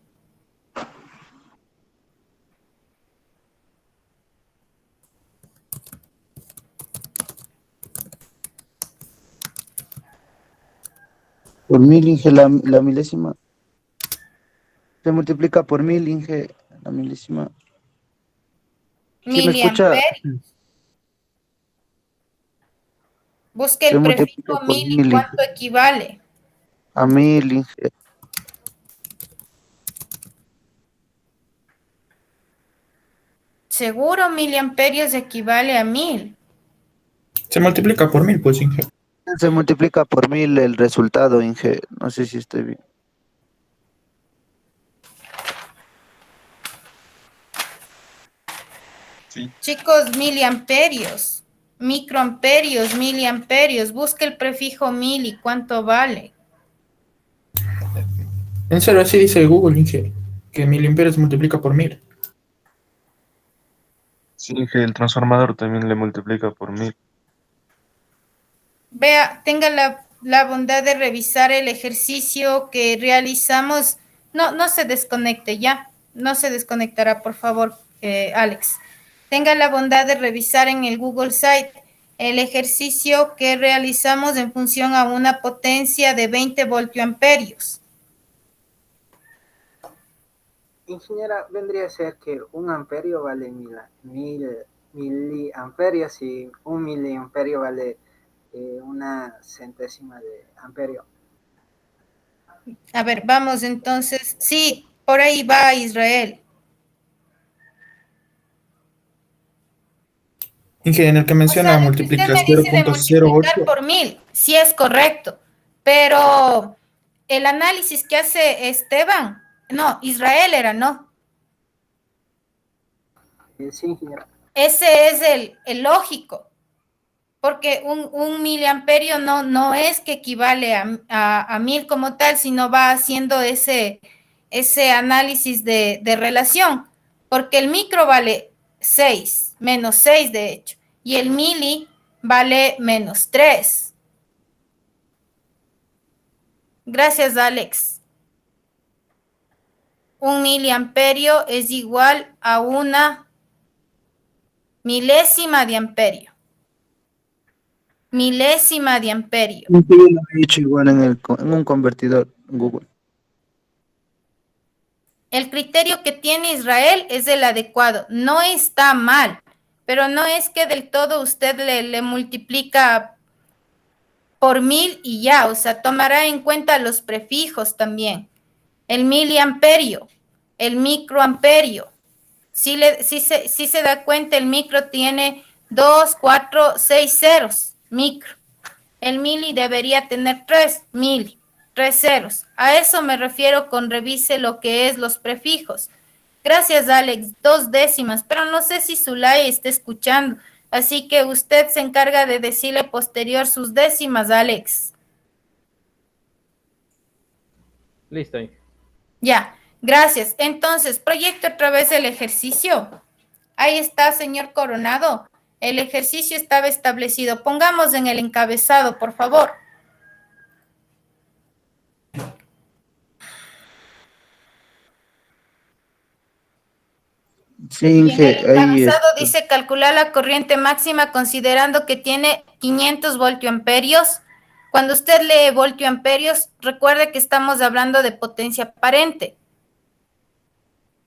Por 1.000, Inge, la milésima. Se multiplica por 1.000, Inge, la milésima. ¿Sí me escucha? Miliamperios. Busque Se el multiplica prefijo por 1000 y 1.000, cuánto equivale. A 1.000, Inge. Seguro miliamperios equivale a 1000. Se multiplica por 1000, pues, Inge. Se multiplica por 1.000 el resultado, Inge. No sé si estoy bien. Sí. Chicos, miliamperios, microamperios, miliamperios. Busque el prefijo 1000 y cuánto vale. En serio, así dice Google, Inge. Que miliamperios se multiplica por 1000. Sí, Inge, el transformador también le multiplica por 1000. Vea, tenga la bondad de revisar el ejercicio que realizamos. No se desconecte ya. No se desconectará, por favor, Alex. Tenga la bondad de revisar en el Google Site el ejercicio que realizamos en función a una potencia de 20 voltioamperios. Ingeniera, vendría a ser que un amperio vale mil miliamperios y un miliamperio vale una centésima de amperio. A ver, vamos entonces. Sí, por ahí va Israel. Inge, en el que O menciona sea, lo que multiplica usted me dice de multiplicar 0.08. por 1000, sí es correcto, pero el análisis que hace Esteban, no, Israel era, no. Sí, ingeniera. Ese es el lógico, porque un miliamperio no es que equivale a 1000 como tal, sino va haciendo ese análisis de relación, porque el micro vale 6, menos 6 de hecho, y el mili vale menos 3. Gracias, Alex. Un miliamperio es igual a una milésima de amperio. Milésima de amperio. Yo lo he hecho igual en un convertidor Google. El criterio que tiene Israel es el adecuado. No está mal, pero no es que del todo usted le multiplica por 1000 y ya, o sea, tomará en cuenta los prefijos también. El miliamperio, el microamperio. Si se da cuenta, el micro tiene 2, 4, 6 ceros, micro. El mili debería tener 3 ceros. A eso me refiero con revise lo que es los prefijos. Gracias, Alex. 2 décimas, pero no sé si Zulay está escuchando. Así que usted se encarga de decirle posterior sus décimas, Alex. Listo, Inge. Ya, gracias. Entonces, proyecto otra vez el ejercicio. Ahí está, señor Coronado. El ejercicio estaba establecido. Pongamos en el encabezado, por favor. Sí, Y en Inge, el ahí encabezado está. dice calcular la corriente máxima considerando que tiene 500 voltioamperios. Cuando usted lee voltioamperios, recuerde que estamos hablando de potencia aparente.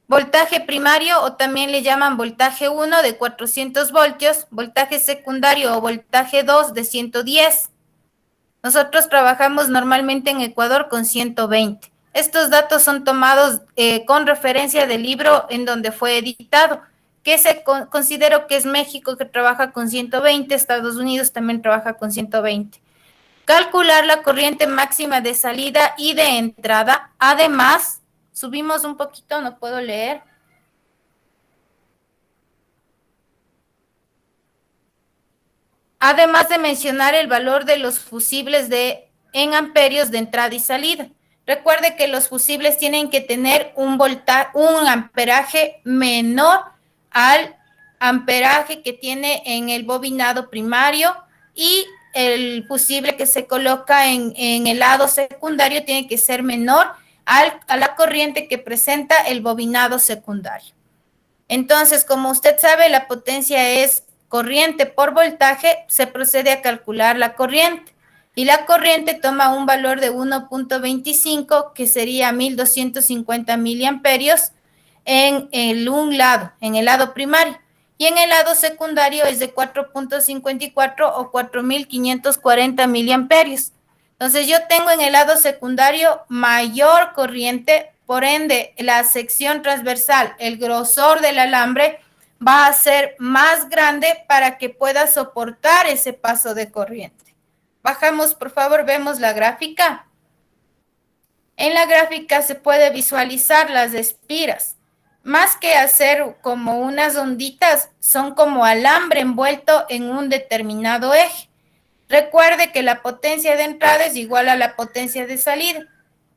Voltaje primario o también le llaman voltaje 1 de 400 voltios, voltaje secundario o voltaje 2 de 110. Nosotros trabajamos normalmente en Ecuador con 120. Estos datos son tomados con referencia del libro en donde fue editado. que considero que es México, que trabaja con 120, Estados Unidos también trabaja con 120. Calcular la corriente máxima de salida y de entrada. Además, subimos un poquito, no puedo leer. Además de mencionar el valor de los fusibles en amperios de entrada y salida. Recuerde que los fusibles tienen que tener un amperaje menor al amperaje que tiene en el bobinado primario, y el fusible que se coloca en el lado secundario tiene que ser menor a la corriente que presenta el bobinado secundario. Entonces, como usted sabe, la potencia es corriente por voltaje, se procede a calcular la corriente. Y la corriente toma un valor de 1.25, que sería 1250 miliamperios en el lado primario. Y en el lado secundario es de 4.54 o 4540 miliamperios. Entonces yo tengo en el lado secundario mayor corriente, por ende la sección transversal, el grosor del alambre va a ser más grande para que pueda soportar ese paso de corriente. Bajamos, por favor, vemos la gráfica. En la gráfica se puede visualizar las espiras. Más que hacer como unas onditas, son como alambre envuelto en un determinado eje. Recuerde que la potencia de entrada es igual a la potencia de salida,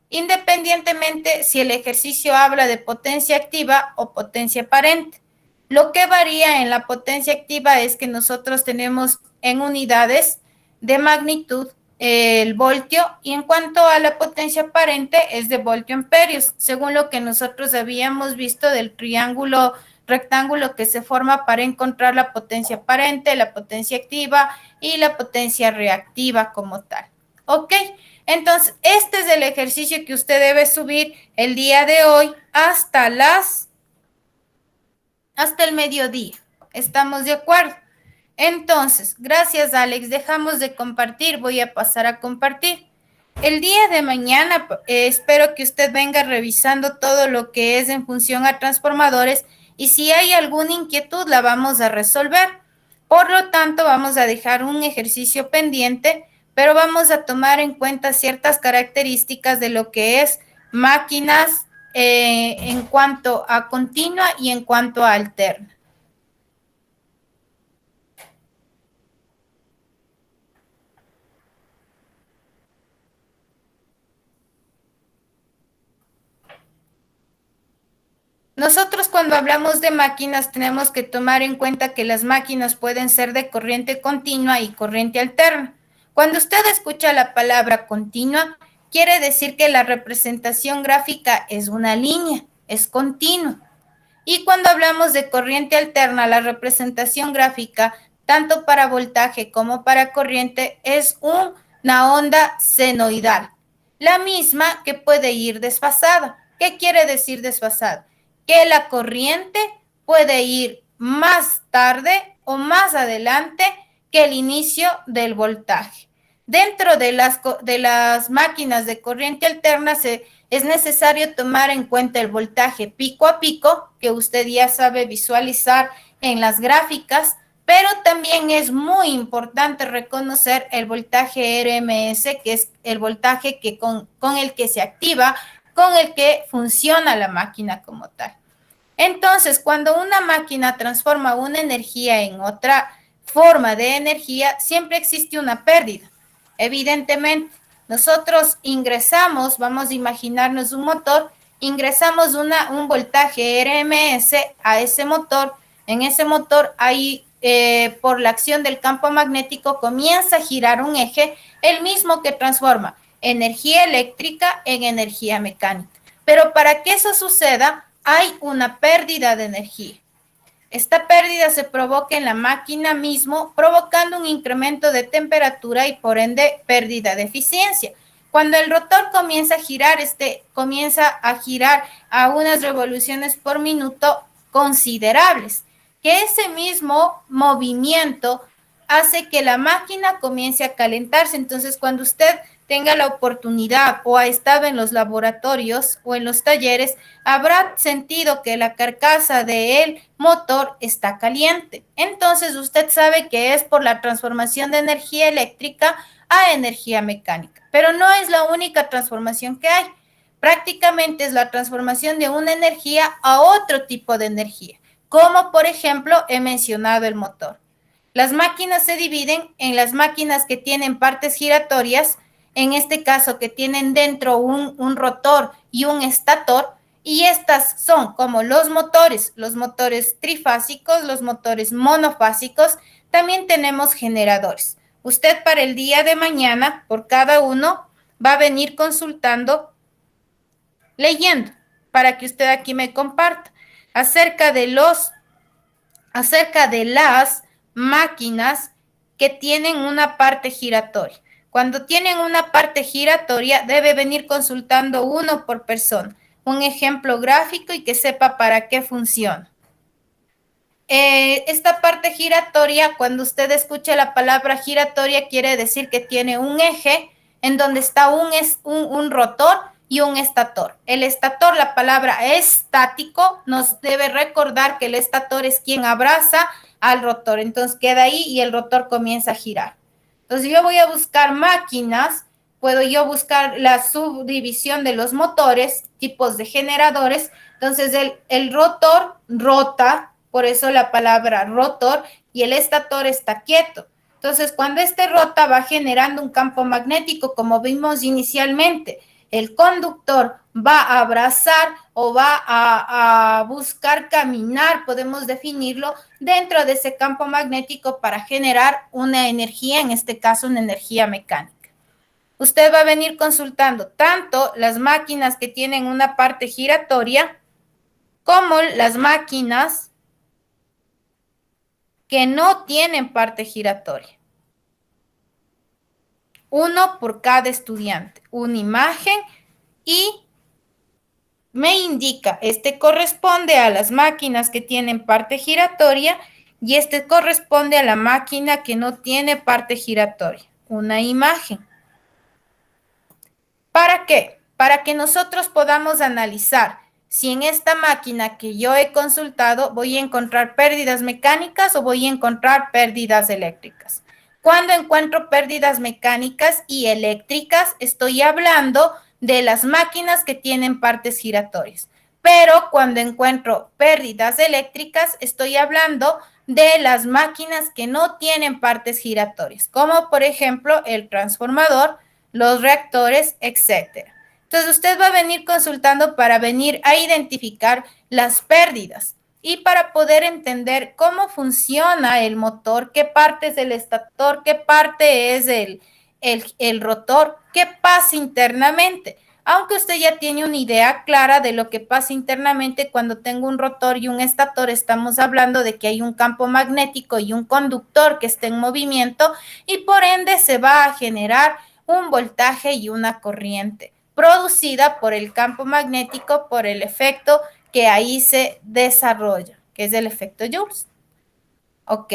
independientemente si el ejercicio habla de potencia activa o potencia aparente. Lo que varía en la potencia activa es que nosotros tenemos en unidades de magnitud el voltio, y en cuanto a la potencia aparente es de voltio amperios, según lo que nosotros habíamos visto del triángulo rectángulo que se forma para encontrar la potencia aparente, la potencia activa y la potencia reactiva como tal. ¿Ok? Entonces, este es el ejercicio que usted debe subir el día de hoy hasta el mediodía. ¿Estamos de acuerdo? Entonces, gracias, Alex. Dejamos de compartir. Voy a pasar a compartir. El día de mañana espero que usted venga revisando todo lo que es en función a transformadores, y si hay alguna inquietud la vamos a resolver. Por lo tanto, vamos a dejar un ejercicio pendiente, pero vamos a tomar en cuenta ciertas características de lo que es máquinas en cuanto a continua y en cuanto a alterna. Nosotros cuando hablamos de máquinas tenemos que tomar en cuenta que las máquinas pueden ser de corriente continua y corriente alterna. Cuando usted escucha la palabra continua, quiere decir que la representación gráfica es una línea, es continua. Y cuando hablamos de corriente alterna, la representación gráfica, tanto para voltaje como para corriente, es una onda senoidal, la misma que puede ir desfasada. ¿Qué quiere decir desfasada? Que la corriente puede ir más tarde o más adelante que el inicio del voltaje. Dentro de las máquinas de corriente alterna es necesario tomar en cuenta el voltaje pico a pico, que usted ya sabe visualizar en las gráficas, pero también es muy importante reconocer el voltaje RMS, que es el voltaje con el que se activa, con el que funciona la máquina como tal. Entonces, cuando una máquina transforma una energía en otra forma de energía, siempre existe una pérdida. Evidentemente, nosotros ingresamos, vamos a imaginarnos un motor, ingresamos un voltaje RMS a ese motor. En ese motor, ahí, por la acción del campo magnético, comienza a girar un eje, el mismo que transforma energía eléctrica en energía mecánica. Pero para que eso suceda, hay una pérdida de energía. Esta pérdida se provoca en la máquina mismo, provocando un incremento de temperatura y por ende pérdida de eficiencia. Cuando el rotor comienza a girar a unas revoluciones por minuto considerables, que ese mismo movimiento hace que la máquina comience a calentarse. Entonces, cuando usted tenga la oportunidad o ha estado en los laboratorios o en los talleres, habrá sentido que la carcasa del motor está caliente. Entonces usted sabe que es por la transformación de energía eléctrica a energía mecánica. Pero no es la única transformación que hay. Prácticamente es la transformación de una energía a otro tipo de energía, como por ejemplo he mencionado el motor. Las máquinas se dividen en las máquinas que tienen partes giratorias, en este caso que tienen dentro un rotor y un estator, y estas son como los motores trifásicos, los motores monofásicos, también tenemos generadores. Usted para el día de mañana, por cada uno, va a venir consultando, leyendo, para que usted aquí me comparta acerca de las máquinas que tienen una parte giratoria. Cuando tienen una parte giratoria, debe venir consultando uno por persona, un ejemplo gráfico y que sepa para qué funciona. Esta parte giratoria, cuando usted escuche la palabra giratoria, quiere decir que tiene un eje en donde está un rotor y un estator. El estator, la palabra estático, nos debe recordar que el estator es quien abraza al rotor. Entonces queda ahí y el rotor comienza a girar. Entonces yo voy a buscar máquinas, puedo yo buscar la subdivisión de los motores, tipos de generadores. Entonces el rotor rota, por eso la palabra rotor, y el estator está quieto. Entonces cuando este rota va generando un campo magnético, como vimos inicialmente. El conductor va a abrazar o va a buscar caminar, podemos definirlo, dentro de ese campo magnético para generar una energía, en este caso una energía mecánica. Usted va a venir consultando tanto las máquinas que tienen una parte giratoria como las máquinas que no tienen parte giratoria. Uno por cada estudiante, una imagen y me indica, este corresponde a las máquinas que tienen parte giratoria y este corresponde a la máquina que no tiene parte giratoria, una imagen. ¿Para qué? Para que nosotros podamos analizar si en esta máquina que yo he consultado voy a encontrar pérdidas mecánicas o voy a encontrar pérdidas eléctricas. Cuando encuentro pérdidas mecánicas y eléctricas, estoy hablando de las máquinas que tienen partes giratorias. Pero cuando encuentro pérdidas eléctricas, estoy hablando de las máquinas que no tienen partes giratorias, como por ejemplo el transformador, los reactores, etc. Entonces usted va a venir consultando para venir a identificar las pérdidas. Y para poder entender cómo funciona el motor, qué parte es el estator, qué parte es el rotor, qué pasa internamente. Aunque usted ya tiene una idea clara de lo que pasa internamente cuando tengo un rotor y un estator, estamos hablando de que hay un campo magnético y un conductor que está en movimiento y por ende se va a generar un voltaje y una corriente producida por el campo magnético, por el efecto que ahí se desarrolla, que es el efecto Joule. Ok,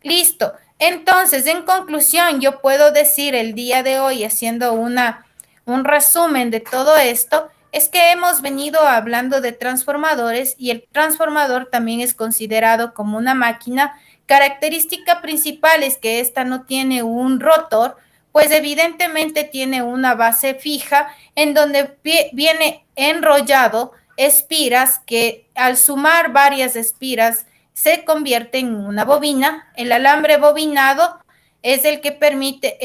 listo. Entonces, en conclusión, yo puedo decir el día de hoy, haciendo un resumen de todo esto, es que hemos venido hablando de transformadores y el transformador también es considerado como una máquina. Característica principal es que esta no tiene un rotor, pues evidentemente tiene una base fija en donde viene enrollado espiras que al sumar varias espiras se convierten en una bobina. El alambre bobinado es el que permite,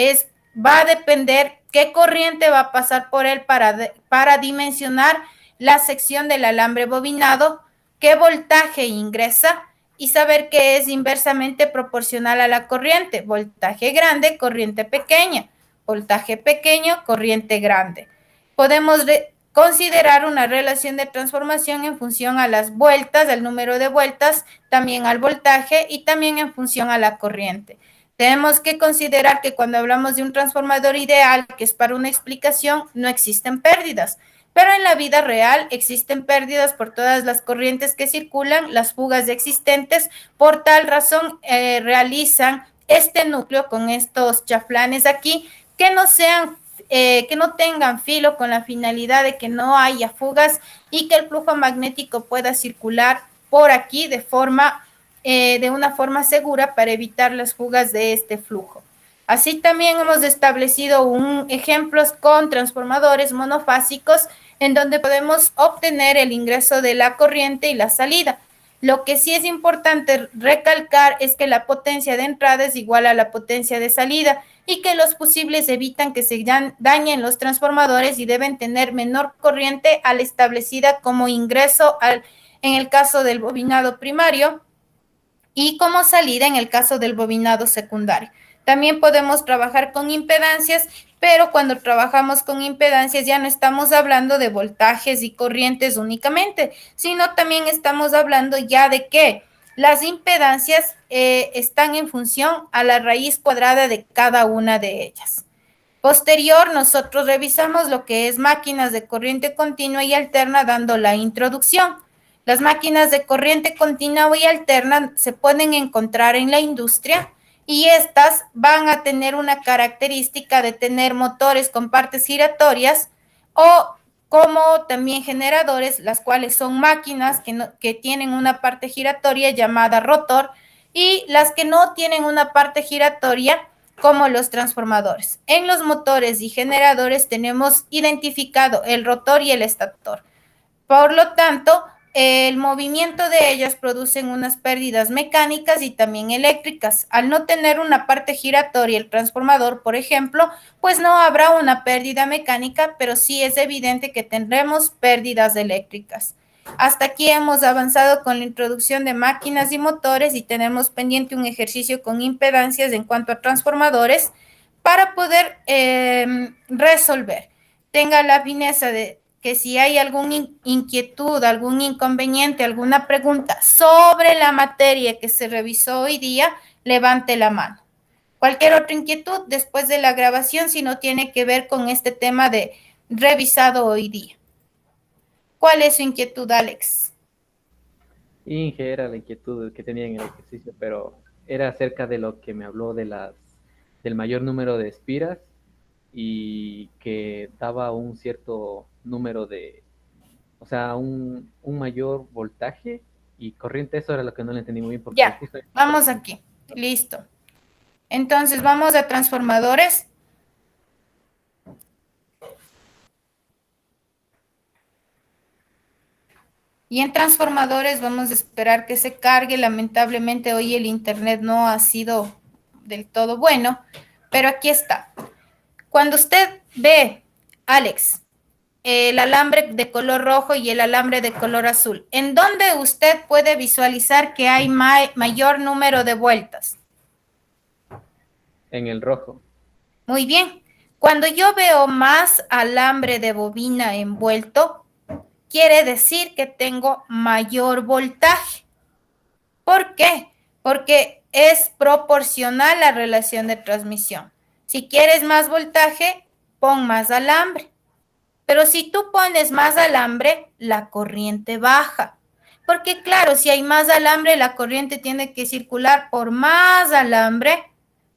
va a depender qué corriente va a pasar por él para dimensionar la sección del alambre bobinado, qué voltaje ingresa y saber que es inversamente proporcional a la corriente. Voltaje grande, corriente pequeña. Voltaje pequeño, corriente grande. Podemos considerar una relación de transformación en función a las vueltas, al número de vueltas, también al voltaje y también en función a la corriente. Tenemos que considerar que cuando hablamos de un transformador ideal, que es para una explicación, no existen pérdidas. Pero en la vida real existen pérdidas por todas las corrientes que circulan, las fugas existentes. Por tal razón, realizan este núcleo con estos chaflanes aquí, que no sean que no tengan filo con la finalidad de que no haya fugas y que el flujo magnético pueda circular por aquí de una forma segura para evitar las fugas de este flujo. Así también hemos establecido ejemplos con transformadores monofásicos en donde podemos obtener el ingreso de la corriente y la salida. Lo que sí es importante recalcar es que la potencia de entrada es igual a la potencia de salida y que los fusibles evitan que se dañen los transformadores y deben tener menor corriente a la establecida como ingreso en el caso del bobinado primario y como salida en el caso del bobinado secundario. También podemos trabajar con impedancias, pero cuando trabajamos con impedancias ya no estamos hablando de voltajes y corrientes únicamente, sino también estamos hablando ya de que las impedancias están en función a la raíz cuadrada de cada una de ellas. Posterior, nosotros revisamos lo que es máquinas de corriente continua y alterna dando la introducción. Las máquinas de corriente continua y alterna se pueden encontrar en la industria y estas van a tener una característica de tener motores con partes giratorias o como también generadores, las cuales son máquinas que tienen una parte giratoria llamada rotor y las que no tienen una parte giratoria como los transformadores. En los motores y generadores tenemos identificado el rotor y el estator. Por lo tanto, el movimiento de ellas producen unas pérdidas mecánicas y también eléctricas. Al no tener una parte giratoria el transformador, por ejemplo, pues no habrá una pérdida mecánica, pero sí es evidente que tendremos pérdidas eléctricas. Hasta aquí hemos avanzado con la introducción de máquinas y motores y tenemos pendiente un ejercicio con impedancias en cuanto a transformadores para poder resolver. Tenga la fineza de que si hay alguna inquietud, algún inconveniente, alguna pregunta sobre la materia que se revisó hoy día, levante la mano. Cualquier otra inquietud después de la grabación, si no tiene que ver con este tema de revisado hoy día. ¿Cuál es su inquietud, Alex? Inge era la inquietud que tenía en el ejercicio, pero era acerca de lo que me habló del mayor número de espiras y que daba un cierto número o sea, un mayor voltaje y corriente. Eso era lo que no le entendí muy bien. Porque ya, vamos aquí, listo. Entonces, vamos a transformadores. Y en transformadores vamos a esperar que se cargue. Lamentablemente hoy el internet no ha sido del todo bueno, pero aquí está. Cuando usted ve, Alex, el alambre de color rojo y el alambre de color azul, ¿en dónde usted puede visualizar que hay mayor número de vueltas? En el rojo. Muy bien. Cuando yo veo más alambre de bobina envuelto, quiere decir que tengo mayor voltaje. ¿Por qué? Porque es proporcional la relación de transmisión. Si quieres más voltaje, pon más alambre. Pero si tú pones más alambre, la corriente baja. Porque claro, si hay más alambre, la corriente tiene que circular por más alambre.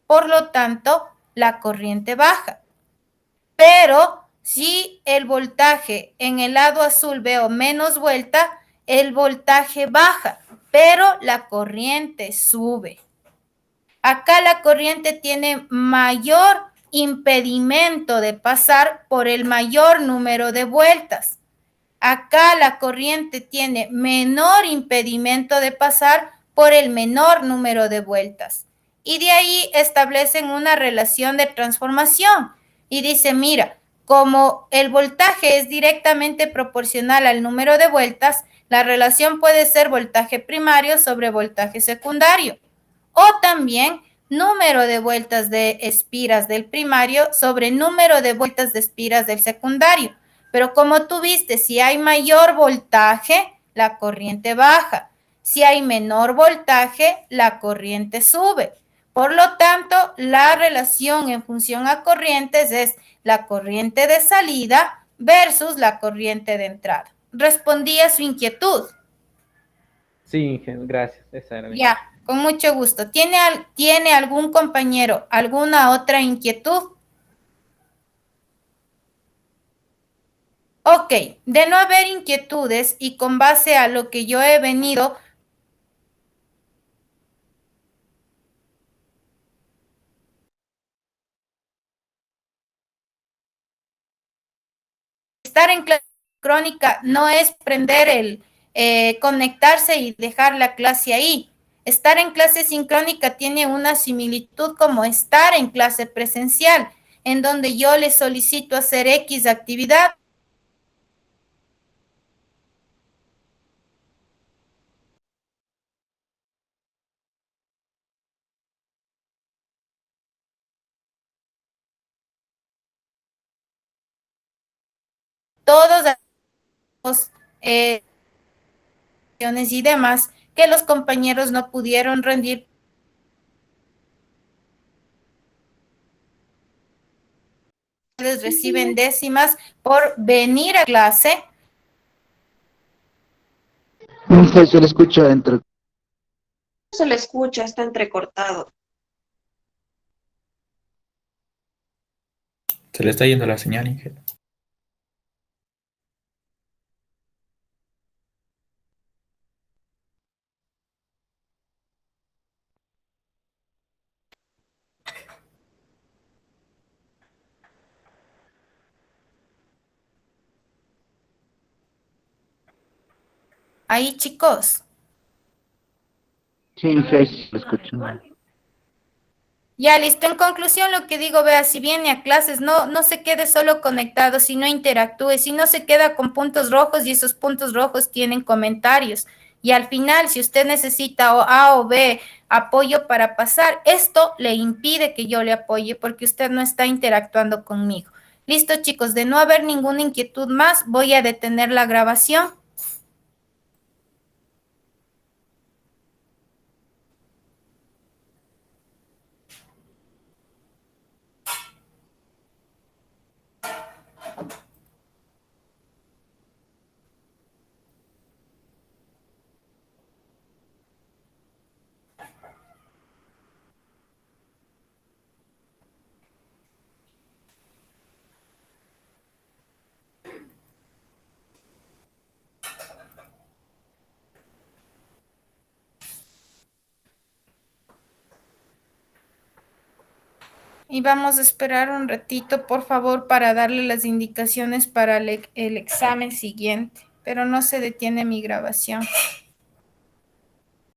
Por lo tanto, la corriente baja. Pero si el voltaje en el lado azul veo menos vuelta, el voltaje baja, pero la corriente sube. Acá la corriente tiene mayor impedimento de pasar por el mayor número de vueltas. Acá la corriente tiene menor impedimento de pasar por el menor número de vueltas. Y de ahí establecen una relación de transformación. Y dice, mira, como el voltaje es directamente proporcional al número de vueltas, la relación puede ser voltaje primario sobre voltaje secundario. O también número de vueltas de espiras del primario sobre número de vueltas de espiras del secundario. Pero como tú viste, si hay mayor voltaje, la corriente baja. Si hay menor voltaje, la corriente sube. Por lo tanto, la relación en función a corrientes es la corriente de salida versus la corriente de entrada. Respondí a su inquietud. Sí, gracias. Esa era mi Ya, con mucho gusto. ¿Tiene algún compañero alguna otra inquietud? Ok, de no haber inquietudes y con base a lo que yo he venido estar en clase crónica no es prender conectarse y dejar la clase ahí. Estar en clase sincrónica tiene una similitud como estar en clase presencial, en donde yo le solicito hacer X actividad. Todos los y demás que los compañeros no pudieron rendir. Reciben décimas por venir a clase. Inge, se le escucha entre... Se le escucha, está entrecortado. Se le está yendo la señal, Inge. Ahí, chicos. Sí, Inge, ahí se le escucha. Ya listo. En conclusión, lo que digo, vea, si viene a clases, no se quede solo conectado, si no interactúe, si no se queda con puntos rojos y esos puntos rojos tienen comentarios. Y al final, si usted necesita A o B apoyo para pasar, esto le impide que yo le apoye porque usted no está interactuando conmigo. Listo, chicos, de no haber ninguna inquietud más, voy a detener la grabación. Y vamos a esperar un ratito, por favor, para darle las indicaciones para el examen siguiente. Pero no se detiene mi grabación.